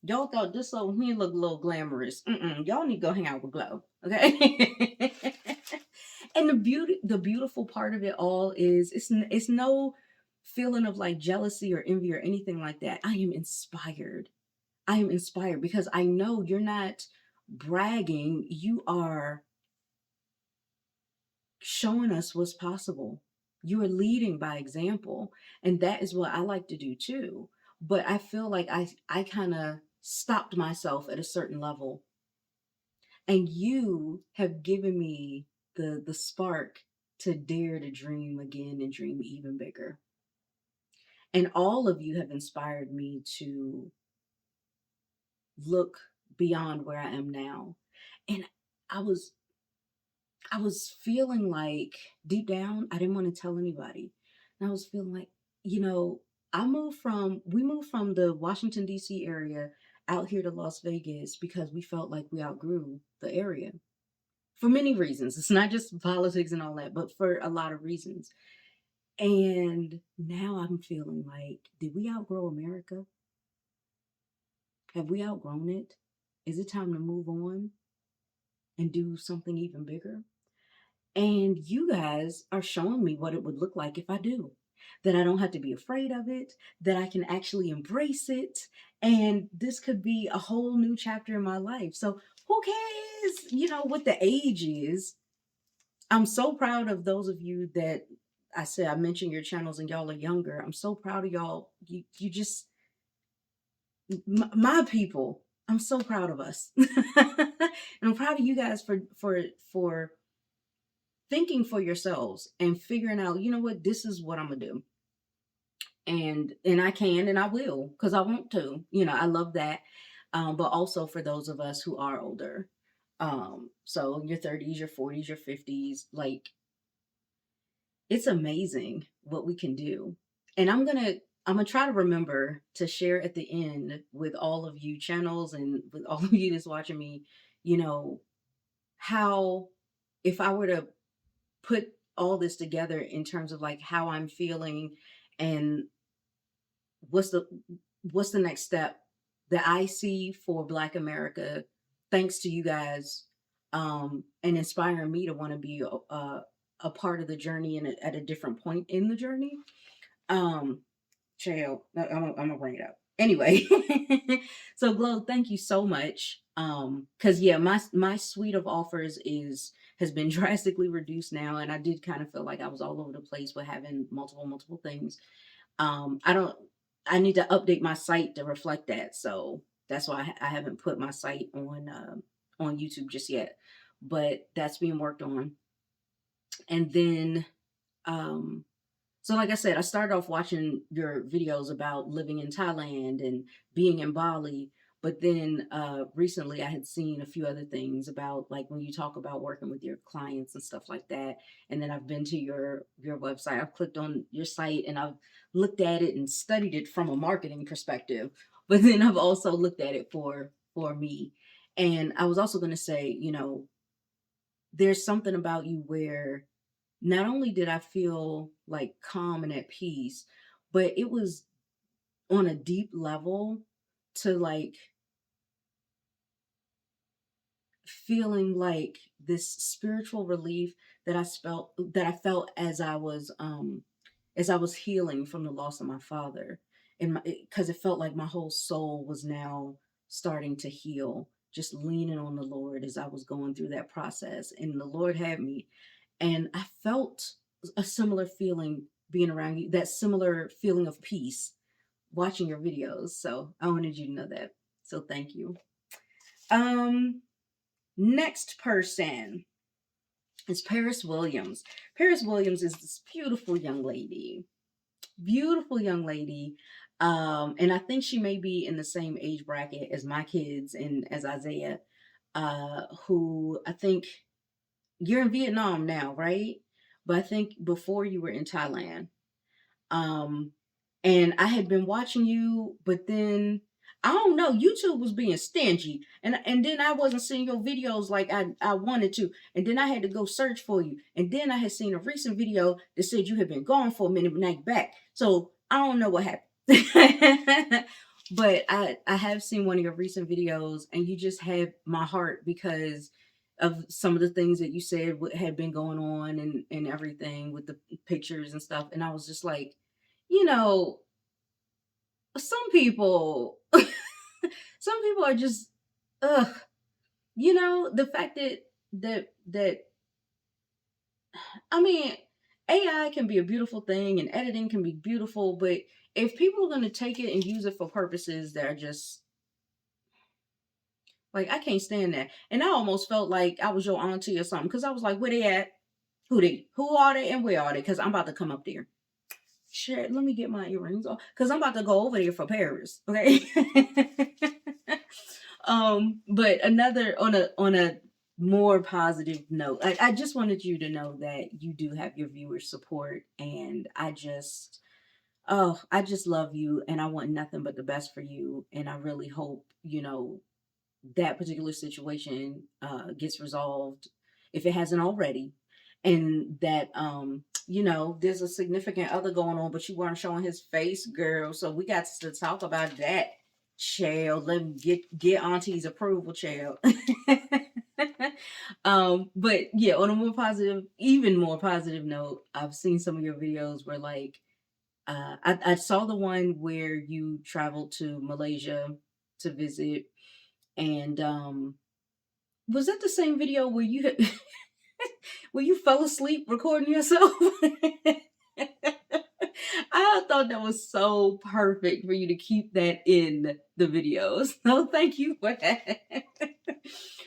thought this over here looked a little glamorous. Y'all need to go hang out with Glo, okay? And the beautiful part of it all is it's no feeling of like jealousy or envy or anything like that. I am inspired. I am inspired because I know you're not bragging. You are showing us what's possible. You are leading by example, and that is what I like to do too. But I feel like I kind of stopped myself at a certain level, and you have given me the spark to dare to dream again and dream even bigger. And all of you have inspired me to look beyond where I am now. And I was I was feeling like deep down, I didn't want to tell anybody. And I was feeling like, you know, we moved from the Washington, D.C. area out here to Las Vegas because we felt like we outgrew the area for many reasons. It's not just politics and all that, but for a lot of reasons. And now I'm feeling like, did we outgrow America? Have we outgrown it? Is it time to move on and do something even bigger? And you guys are showing me what it would look like if I do. That I don't have to be afraid of it, that I can actually embrace it. And this could be a whole new chapter in my life. So who cares, what the age is? I'm so proud of those of you that I mentioned your channels and y'all are younger. I'm so proud of y'all. You just, my people, I'm so proud of us. And I'm proud of you guys for thinking for yourselves and figuring out, you know what, this is what I'm gonna do. And I can and I will because I want to. I love that. But also for those of us who are older. So your 30s, your 40s, your 50s, like it's amazing what we can do. And I'm gonna try to remember to share at the end with all of you channels and with all of you that's watching me, you know, how if I were to put all this together in terms of like how I'm feeling and what's the what's the next step that I see for Black America, thanks to you guys, and inspiring me to want to be a part of the journey and at a different point in the journey. Um, Chill, I'm gonna bring it up anyway. So Glo, thank you so much. Because yeah, my suite of offers has been drastically reduced now, and I did kind of feel like I was all over the place with having multiple things. I don't. I need to update my site to reflect that. So that's why I haven't put my site on YouTube just yet. But that's being worked on. And then um, So like I said, I started off watching your videos about living in Thailand and being in Bali, but then recently I had seen a few other things about like when you talk about working with your clients and stuff like that. And then I've been to your website. I've clicked on your site and I've looked at it and studied it from a marketing perspective. But then I've also looked at it for me. And I was also going to say, there's something about you where not only did I feel like calm and at peace, but it was on a deep level to like feeling like this spiritual relief that I felt as I was healing from the loss of my father, and because it felt like my whole soul was now starting to heal, just leaning on the Lord as I was going through that process, and the Lord had me, and I felt a similar feeling being around you, that similar feeling of peace watching your videos. So I wanted you to know that. So thank you. Um, Next person is Paris Williams. Paris Williams is this beautiful young lady. Beautiful young lady. And I think she may be in the same age bracket as my kids and as Isaiah, who I think you're in Vietnam now, right? But I think before you were in Thailand. Um, and I had been watching you, but then I don't know, YouTube was being stingy, and then I wasn't seeing your videos like I wanted to, and then I had to go search for you, and then I had seen a recent video that said you had been gone for a minute, but now you're back. So I don't know what happened. But I have seen one of your recent videos, and you just had my heart because of some of the things that you said had been going on and everything with the pictures and stuff, and I was just like, you know, some people, some people are just, ugh. The fact that I mean, AI can be a beautiful thing and editing can be beautiful, but if people are going to take it and use it for purposes that are just like, I can't stand that. And I almost felt like I was your auntie or something because I was like, where they at? Who are they? And where are they? Because I'm about to come up there. Shit, let me get my earrings off because I'm about to go over there for Paris. Okay. But another on a more positive note, I just wanted you to know that you do have your viewers support, and I just love you, and I want nothing but the best for you, and I really hope that particular situation gets resolved if it hasn't already, and that there's a significant other going on, but you weren't showing his face, girl. So we got to talk about that, child. Let me get auntie's approval, child. But yeah, on a more positive, even more positive note, I've seen some of your videos where like I saw the one where you traveled to Malaysia to visit, and was that the same video where where you fell asleep recording yourself? I thought that was so perfect for you to keep that in the videos. So thank you for that.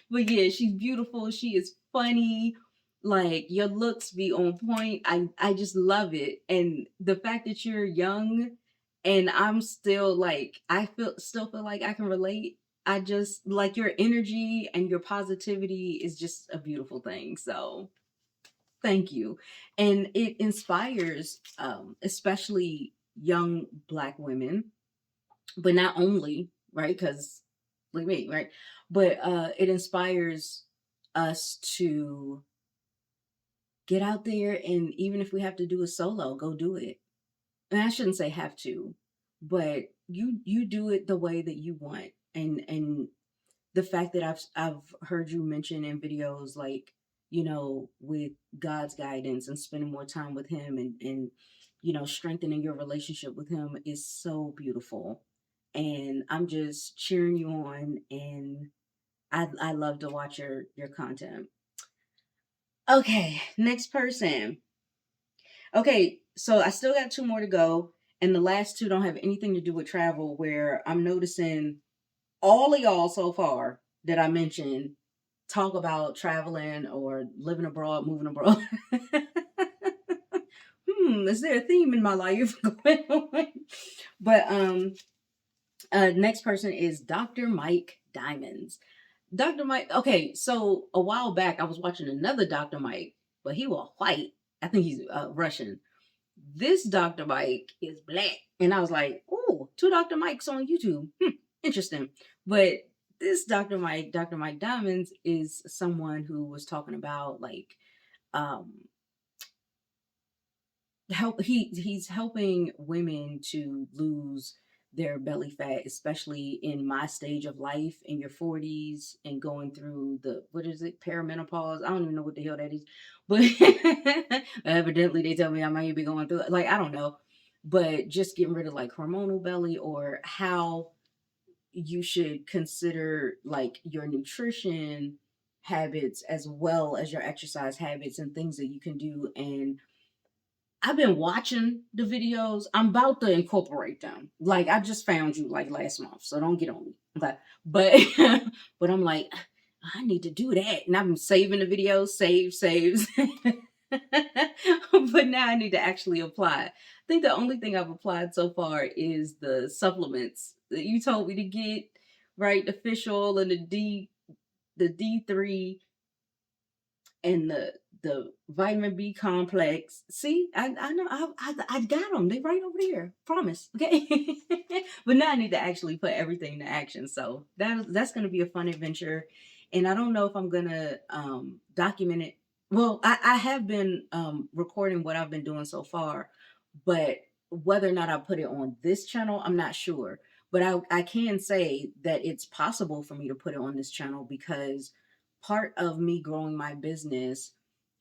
But yeah, she's beautiful. She is funny. Like your looks be on point. I just love it. And the fact that you're young and I'm still like I still feel like I can relate. I just like your energy and your positivity is just a beautiful thing. So thank you. And it inspires especially young black women, but not only, right? Because like me, right? But it inspires us to get out there, and even if we have to do a solo, go do it. And I shouldn't say have to, but you do it the way that you want. And the fact that I've heard you mention in videos like, with God's guidance and spending more time with him, and strengthening your relationship with him is so beautiful. And I'm just cheering you on, and I love to watch your content. Okay, next person. Okay, so I still got two more to go, and the last two don't have anything to do with travel, where I'm noticing all of y'all so far that I mentioned talk about traveling or living abroad, moving abroad. is there a theme in my life going on? But next person is Dr. Mike Diamonds. Dr. Mike, okay, so a while back I was watching another Dr. Mike, but he was white. I think he's Russian. This Dr. Mike is black. And I was like, oh, two Dr. Mikes on YouTube. Interesting. But this Dr. Mike Diamonds, is someone who was talking about like um he's helping women to lose their belly fat, especially in my stage of life, in your 40s and going through the, what is it, perimenopause. I don't even know what the hell that is, but evidently they tell me I might be going through it. Like, I don't know, but just getting rid of like hormonal belly, or how you should consider like your nutrition habits as well as your exercise habits and things that you can do. And I've been watching the videos. I'm about to incorporate them. Like, I just found you like last month, so don't get on me. Okay. But but I'm like, I need to do that. And I've been saving the videos, saves. But now I need to actually apply. I think the only thing I've applied so far is the supplements that you told me to get, right? The fish oil and the D3 and the vitamin B complex. See, I know I got them. They right over there. Promise. Okay. But now I need to actually put everything into action. So that's gonna be a fun adventure. And I don't know if I'm gonna document it. Well, I have been recording what I've been doing so far, but whether or not I put it on this channel, I'm not sure. But I can say that it's possible for me to put it on this channel, because part of me growing my business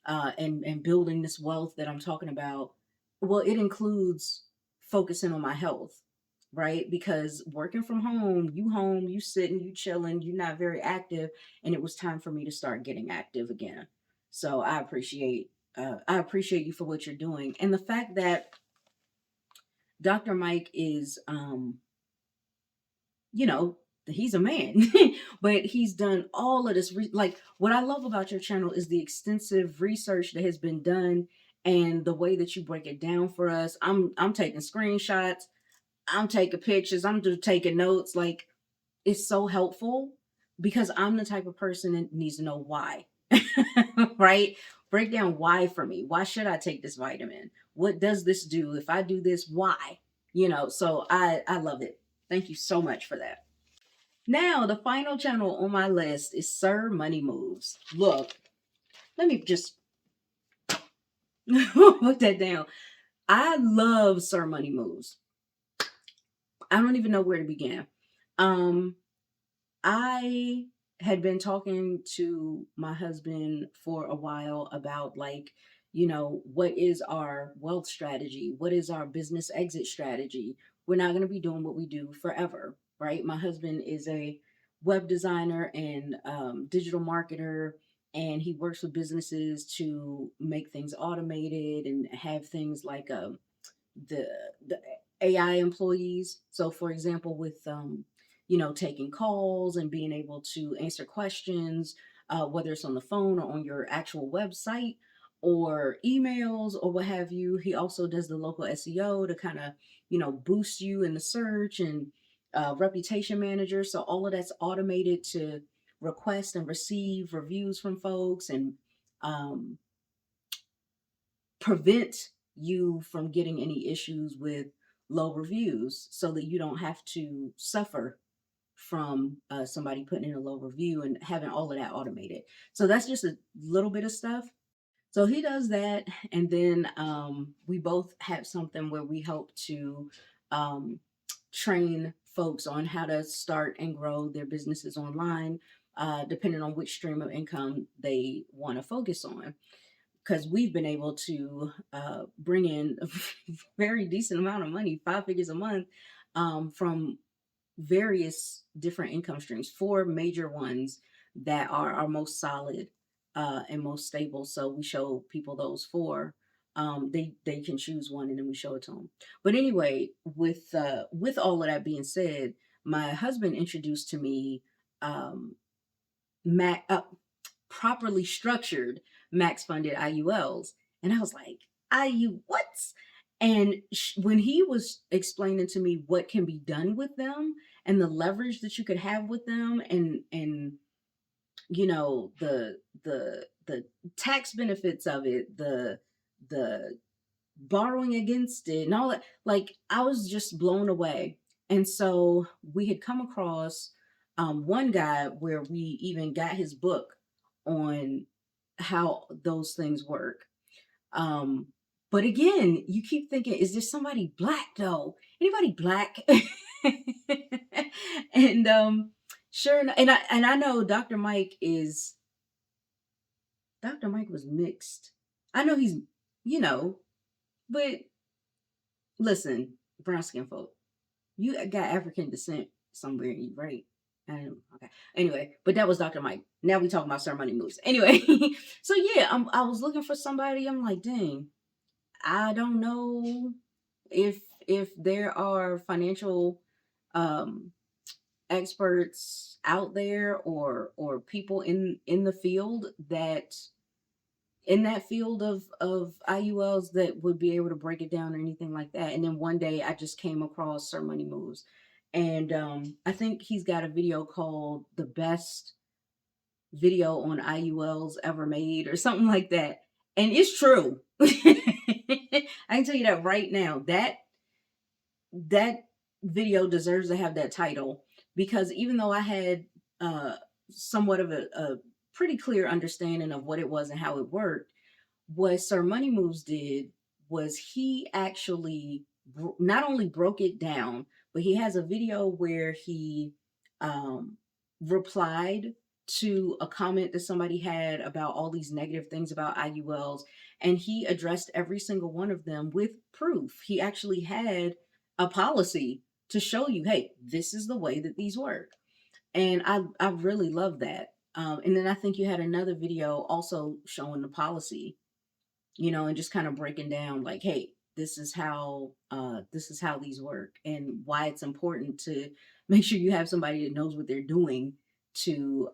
and building this wealth that I'm talking about, well, it includes focusing on my health, right? Because working from home, you sitting, you chilling, you're not very active, and it was time for me to start getting active again. So I appreciate you for what you're doing, and the fact that Dr. Mike is you know, he's a man, but he's done all of this. Like, what I love about your channel is the extensive research that has been done, and the way that you break it down for us. I'm taking screenshots, I'm taking pictures, I'm just taking notes. Like, it's so helpful, because I'm the type of person that needs to know why, right? Break down why for me. Why should I take this vitamin? What does this do? If I do this, why? So I love it. Thank you so much for that. Now, the final channel on my list is Sir Money Moves. Look, let me just put that down. I love Sir Money Moves. I don't even know where to begin. Um, I had been talking to my husband for a while about, like, what is our wealth strategy? What is our business exit strategy? We're not going to be doing what we do forever, right? My husband is a web designer and digital marketer, and he works with businesses to make things automated and have things like the the AI employees. So, for example, with taking calls and being able to answer questions, whether it's on the phone or on your actual website or emails or what have you. He also does the local SEO to kind of boost you in the search, and reputation manager. So all of that's automated to request and receive reviews from folks, and um, prevent you from getting any issues with low reviews, so that you don't have to suffer from somebody putting in a low review, and having all of that automated. So that's just a little bit of stuff. So he does that. And then we both have something where we help to um, train folks on how to start and grow their businesses online, depending on which stream of income they want to focus on, because we've been able to bring in a very decent amount of money, 5 figures a month, from various different income streams, four major ones that are our most solid and most stable. So we show people those four. They can choose one, and then we show it to them. But anyway, with all of that being said, my husband introduced to me um, Mac, properly structured max funded IULs. And I was like, IU what's? And when he was explaining to me what can be done with them and the leverage that you could have with them, and you know, the tax benefits of it, the borrowing against it and all that, like I was just blown away. And so we had come across one guy where we even got his book on how those things work. um but again, you keep thinking, is there somebody black though? Anybody black? And sure enough, and I know Dr. Mike was mixed. I know he's, you know, but listen, brown skin folk, you got African descent somewhere in you, right? I don't know. Okay. Anyway, but that was Dr. Mike. Now we talking about ceremony moves. Anyway, so yeah, I was looking for somebody. I'm like, dang, I don't know if there are financial um experts out there, or people in the field that in that field of IULs that would be able to break it down or anything like that. And then one day I just came across Sir Money Moves, and I think he's got a video called "The Best Video on IULs Ever Made" or something like that. And it's true. I can tell you that right now. That video deserves to have that title, because even though I had uh somewhat of a pretty clear understanding of what it was and how it worked, what Sir Money Moves did was he actually not only broke it down, but he has a video where he um, replied to a comment that somebody had about all these negative things about IULs, and he addressed every single one of them with proof. He actually had a policy to show you, hey, this is the way that these work. And I really love that. And then I think you had another video also showing the policy, and just kind of breaking down like, hey, this is how these work, and why it's important to make sure you have somebody that knows what they're doing to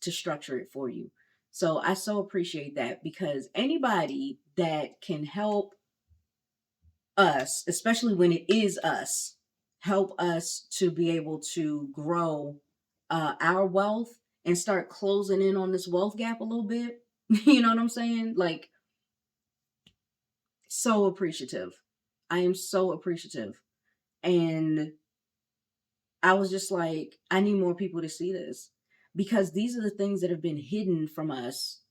structure it for you. So I so appreciate that, because anybody that can help us, especially when it is us, help us to be able to grow our wealth and start closing in on this wealth gap a little bit. You know what I'm saying? Like, so appreciative. I am so appreciative. And I was just like, I need more people to see this, because these are the things that have been hidden from us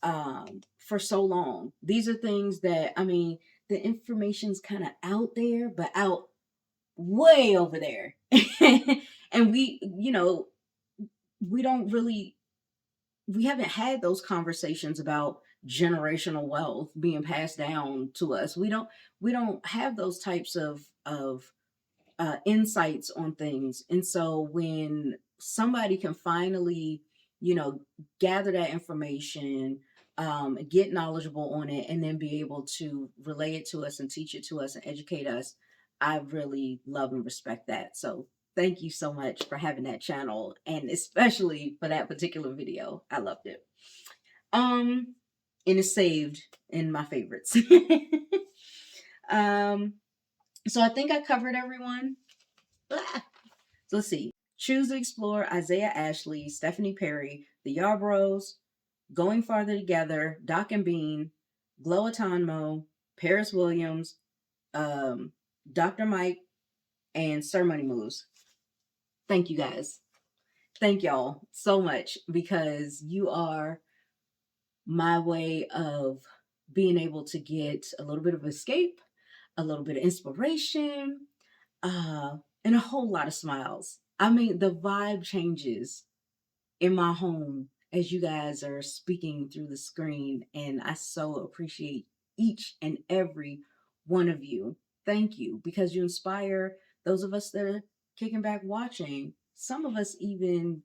for so long. These are things that, I mean, the information's kind of out there, but out way over there. And we don't really, we haven't had those conversations about generational wealth being passed down to us. We don't have those types of insights on things. And so when somebody can finally, you know, gather that information, get knowledgeable on it, and then be able to relay it to us and teach it to us and educate us, I really love and respect that. So thank you so much for having that channel, and especially for that particular video. I loved it. Um, and it's saved in my favorites. um, so I think I covered everyone. Ah. So let's see. Choose to Explore, Isaiah Ashley, Stephanie Perry, the Yarbros, Going Farther Together, Doc and Bean, Glo Atanmo, Paris Williams, Dr. Mike, and Sir Money Moves. Thank you guys. Thank y'all so much, because you are my way of being able to get a little bit of escape, a little bit of inspiration, and a whole lot of smiles. I mean, the vibe changes in my home as you guys are speaking through the screen, and I so appreciate each and every one of you. Thank you, because you inspire those of us that are kicking back watching. Some of us even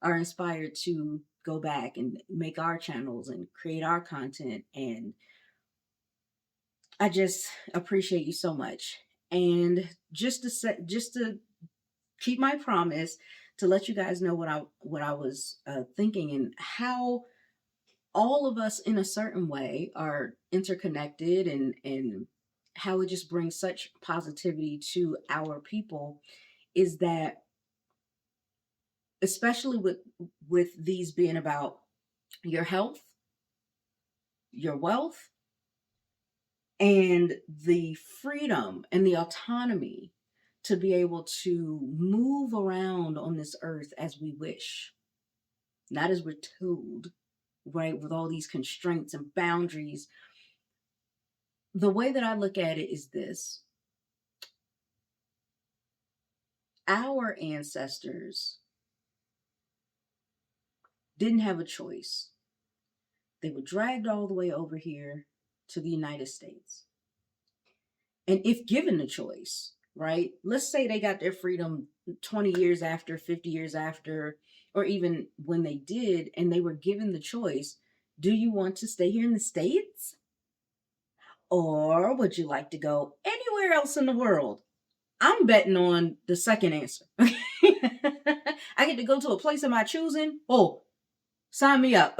are inspired to go back and make our channels and create our content, and I just appreciate you so much. And just to keep my promise, to let you guys know what I was thinking, and how all of us in a certain way are interconnected, and how it just brings such positivity to our people is that, especially with these being about your health, your wealth, and the freedom and the autonomy to be able to move around on this earth as we wish, not as we're told, right? With all these constraints and boundaries. The way that I look at it is this: our ancestors didn't have a choice. They were dragged all the way over here to the United States. And if given the choice, right? Let's say they got their freedom 20 years after, 50 years after, or even when they did, and they were given the choice, do you want to stay here in the States? Or would you like to go anywhere else in the world? I'm betting on the second answer. I get to go to a place of my choosing. Oh, sign me up.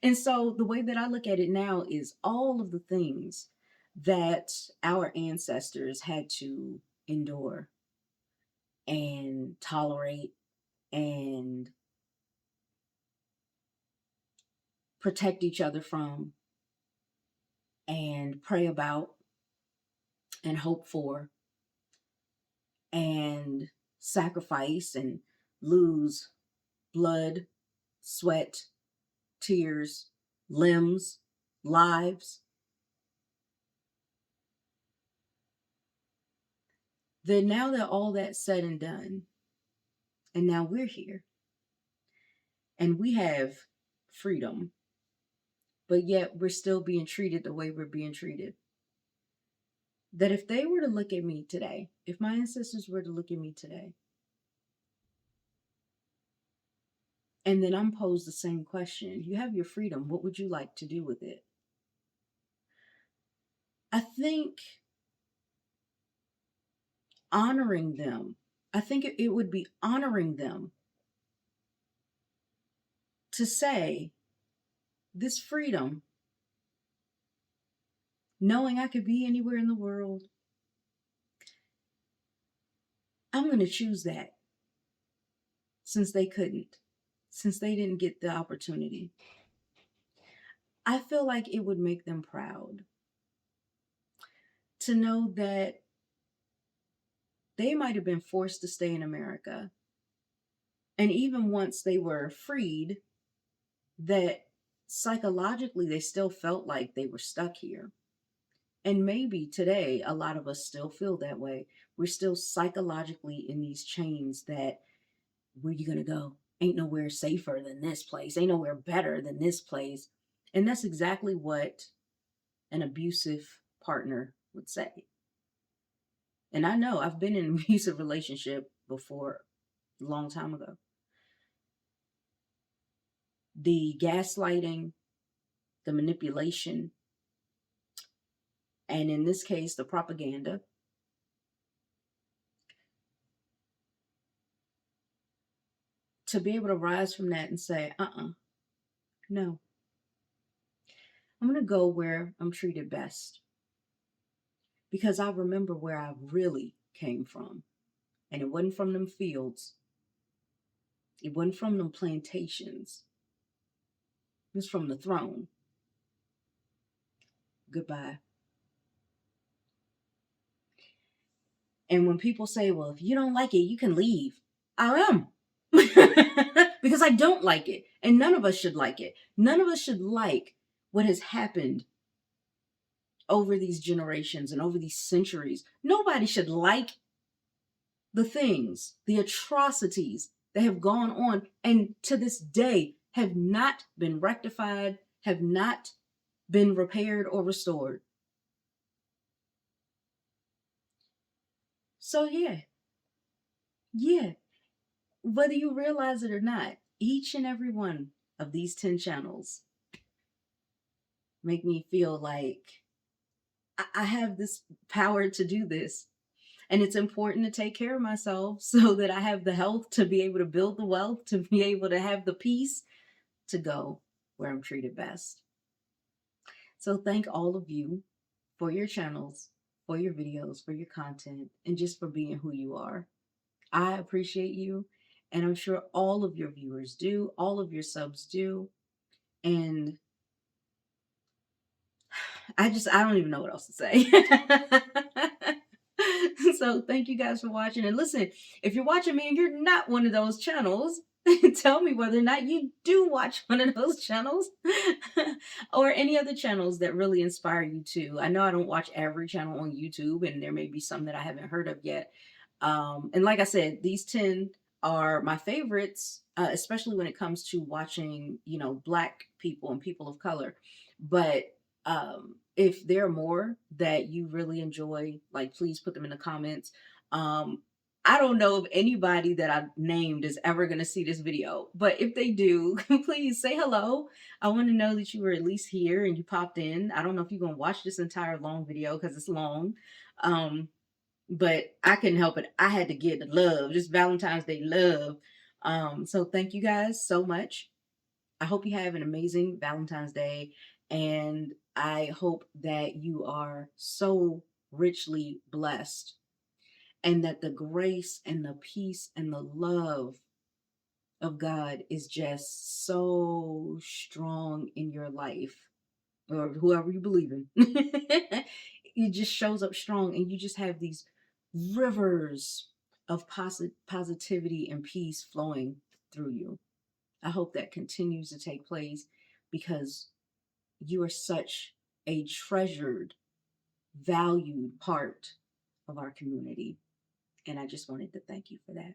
And so the way that I look at it now is all of the things that our ancestors had to endure and tolerate and protect each other from and pray about and hope for and sacrifice and lose blood, sweat, tears, limbs, lives. Then now that all that's said and done, and now we're here and we have freedom, but yet we're still being treated the way we're being treated. That if they were to look at me today, if my ancestors were to look at me today, and then I'm posed the same question: you have your freedom, what would you like to do with it? I think honoring them, I think it would be honoring them to say, this freedom, knowing I could be anywhere in the world, I'm going to choose that, since they couldn't, since they didn't get the opportunity. I feel like it would make them proud to know that they might have been forced to stay in America. And even once they were freed, that psychologically they still felt like they were stuck here. And maybe today, a lot of us still feel that way. We're still psychologically in these chains that, where you gonna go? Ain't nowhere safer than this place. Ain't nowhere better than this place. And that's exactly what an abusive partner would say. And I know I've been in an abusive relationship before, a long time ago. The gaslighting, the manipulation, and in this case, the propaganda, to be able to rise from that and say, no, I'm going to go where I'm treated best. Because I remember where I really came from. And it wasn't from them fields. It wasn't from them plantations. It was from the throne. Goodbye. And when people say, well, if you don't like it, you can leave. I am. Because I don't like it. And none of us should like it. None of us should like what has happened over these generations and over these centuries. Nobody should like the things, the atrocities that have gone on and to this day have not been rectified, have not been repaired or restored. So yeah, whether you realize it or not, each and every one of these 10 channels make me feel like I have this power to do this. And it's important to take care of myself so that I have the health to be able to build the wealth, to be able to have the peace to go where I'm treated best. So thank all of you for your channels, for your videos, for your content, and just for being who you are. I appreciate you, and I'm sure all of your viewers do, all of your subs do. And I don't even know what else to say. So thank you guys for watching. And listen, if you're watching me and you're not one of those channels, tell me whether or not you do watch one of those channels or any other channels that really inspire you too. I know I don't watch every channel on YouTube, and there may be some that I haven't heard of yet. And like I said, these 10 are my favorites, especially when it comes to watching, Black people and people of color. But if there are more that you really enjoy, like, please put them in the comments. I don't know if anybody that I've named is ever going to see this video, but if they do, please say hello. I want to know that you were at least here and you popped in. I don't know if you're going to watch this entire long video because it's long. But I couldn't help it. I had to get the love, just Valentine's Day love. So thank you guys so much. I hope you have an amazing Valentine's Day, and I hope that you are so richly blessed, and that the grace and the peace and the love of God is just so strong in your life, or whoever you believe in. It just shows up strong, and you just have these rivers of positivity and peace flowing through you. I hope that continues to take place, because you are such a treasured, valued part of our community. And I just wanted to thank you for that.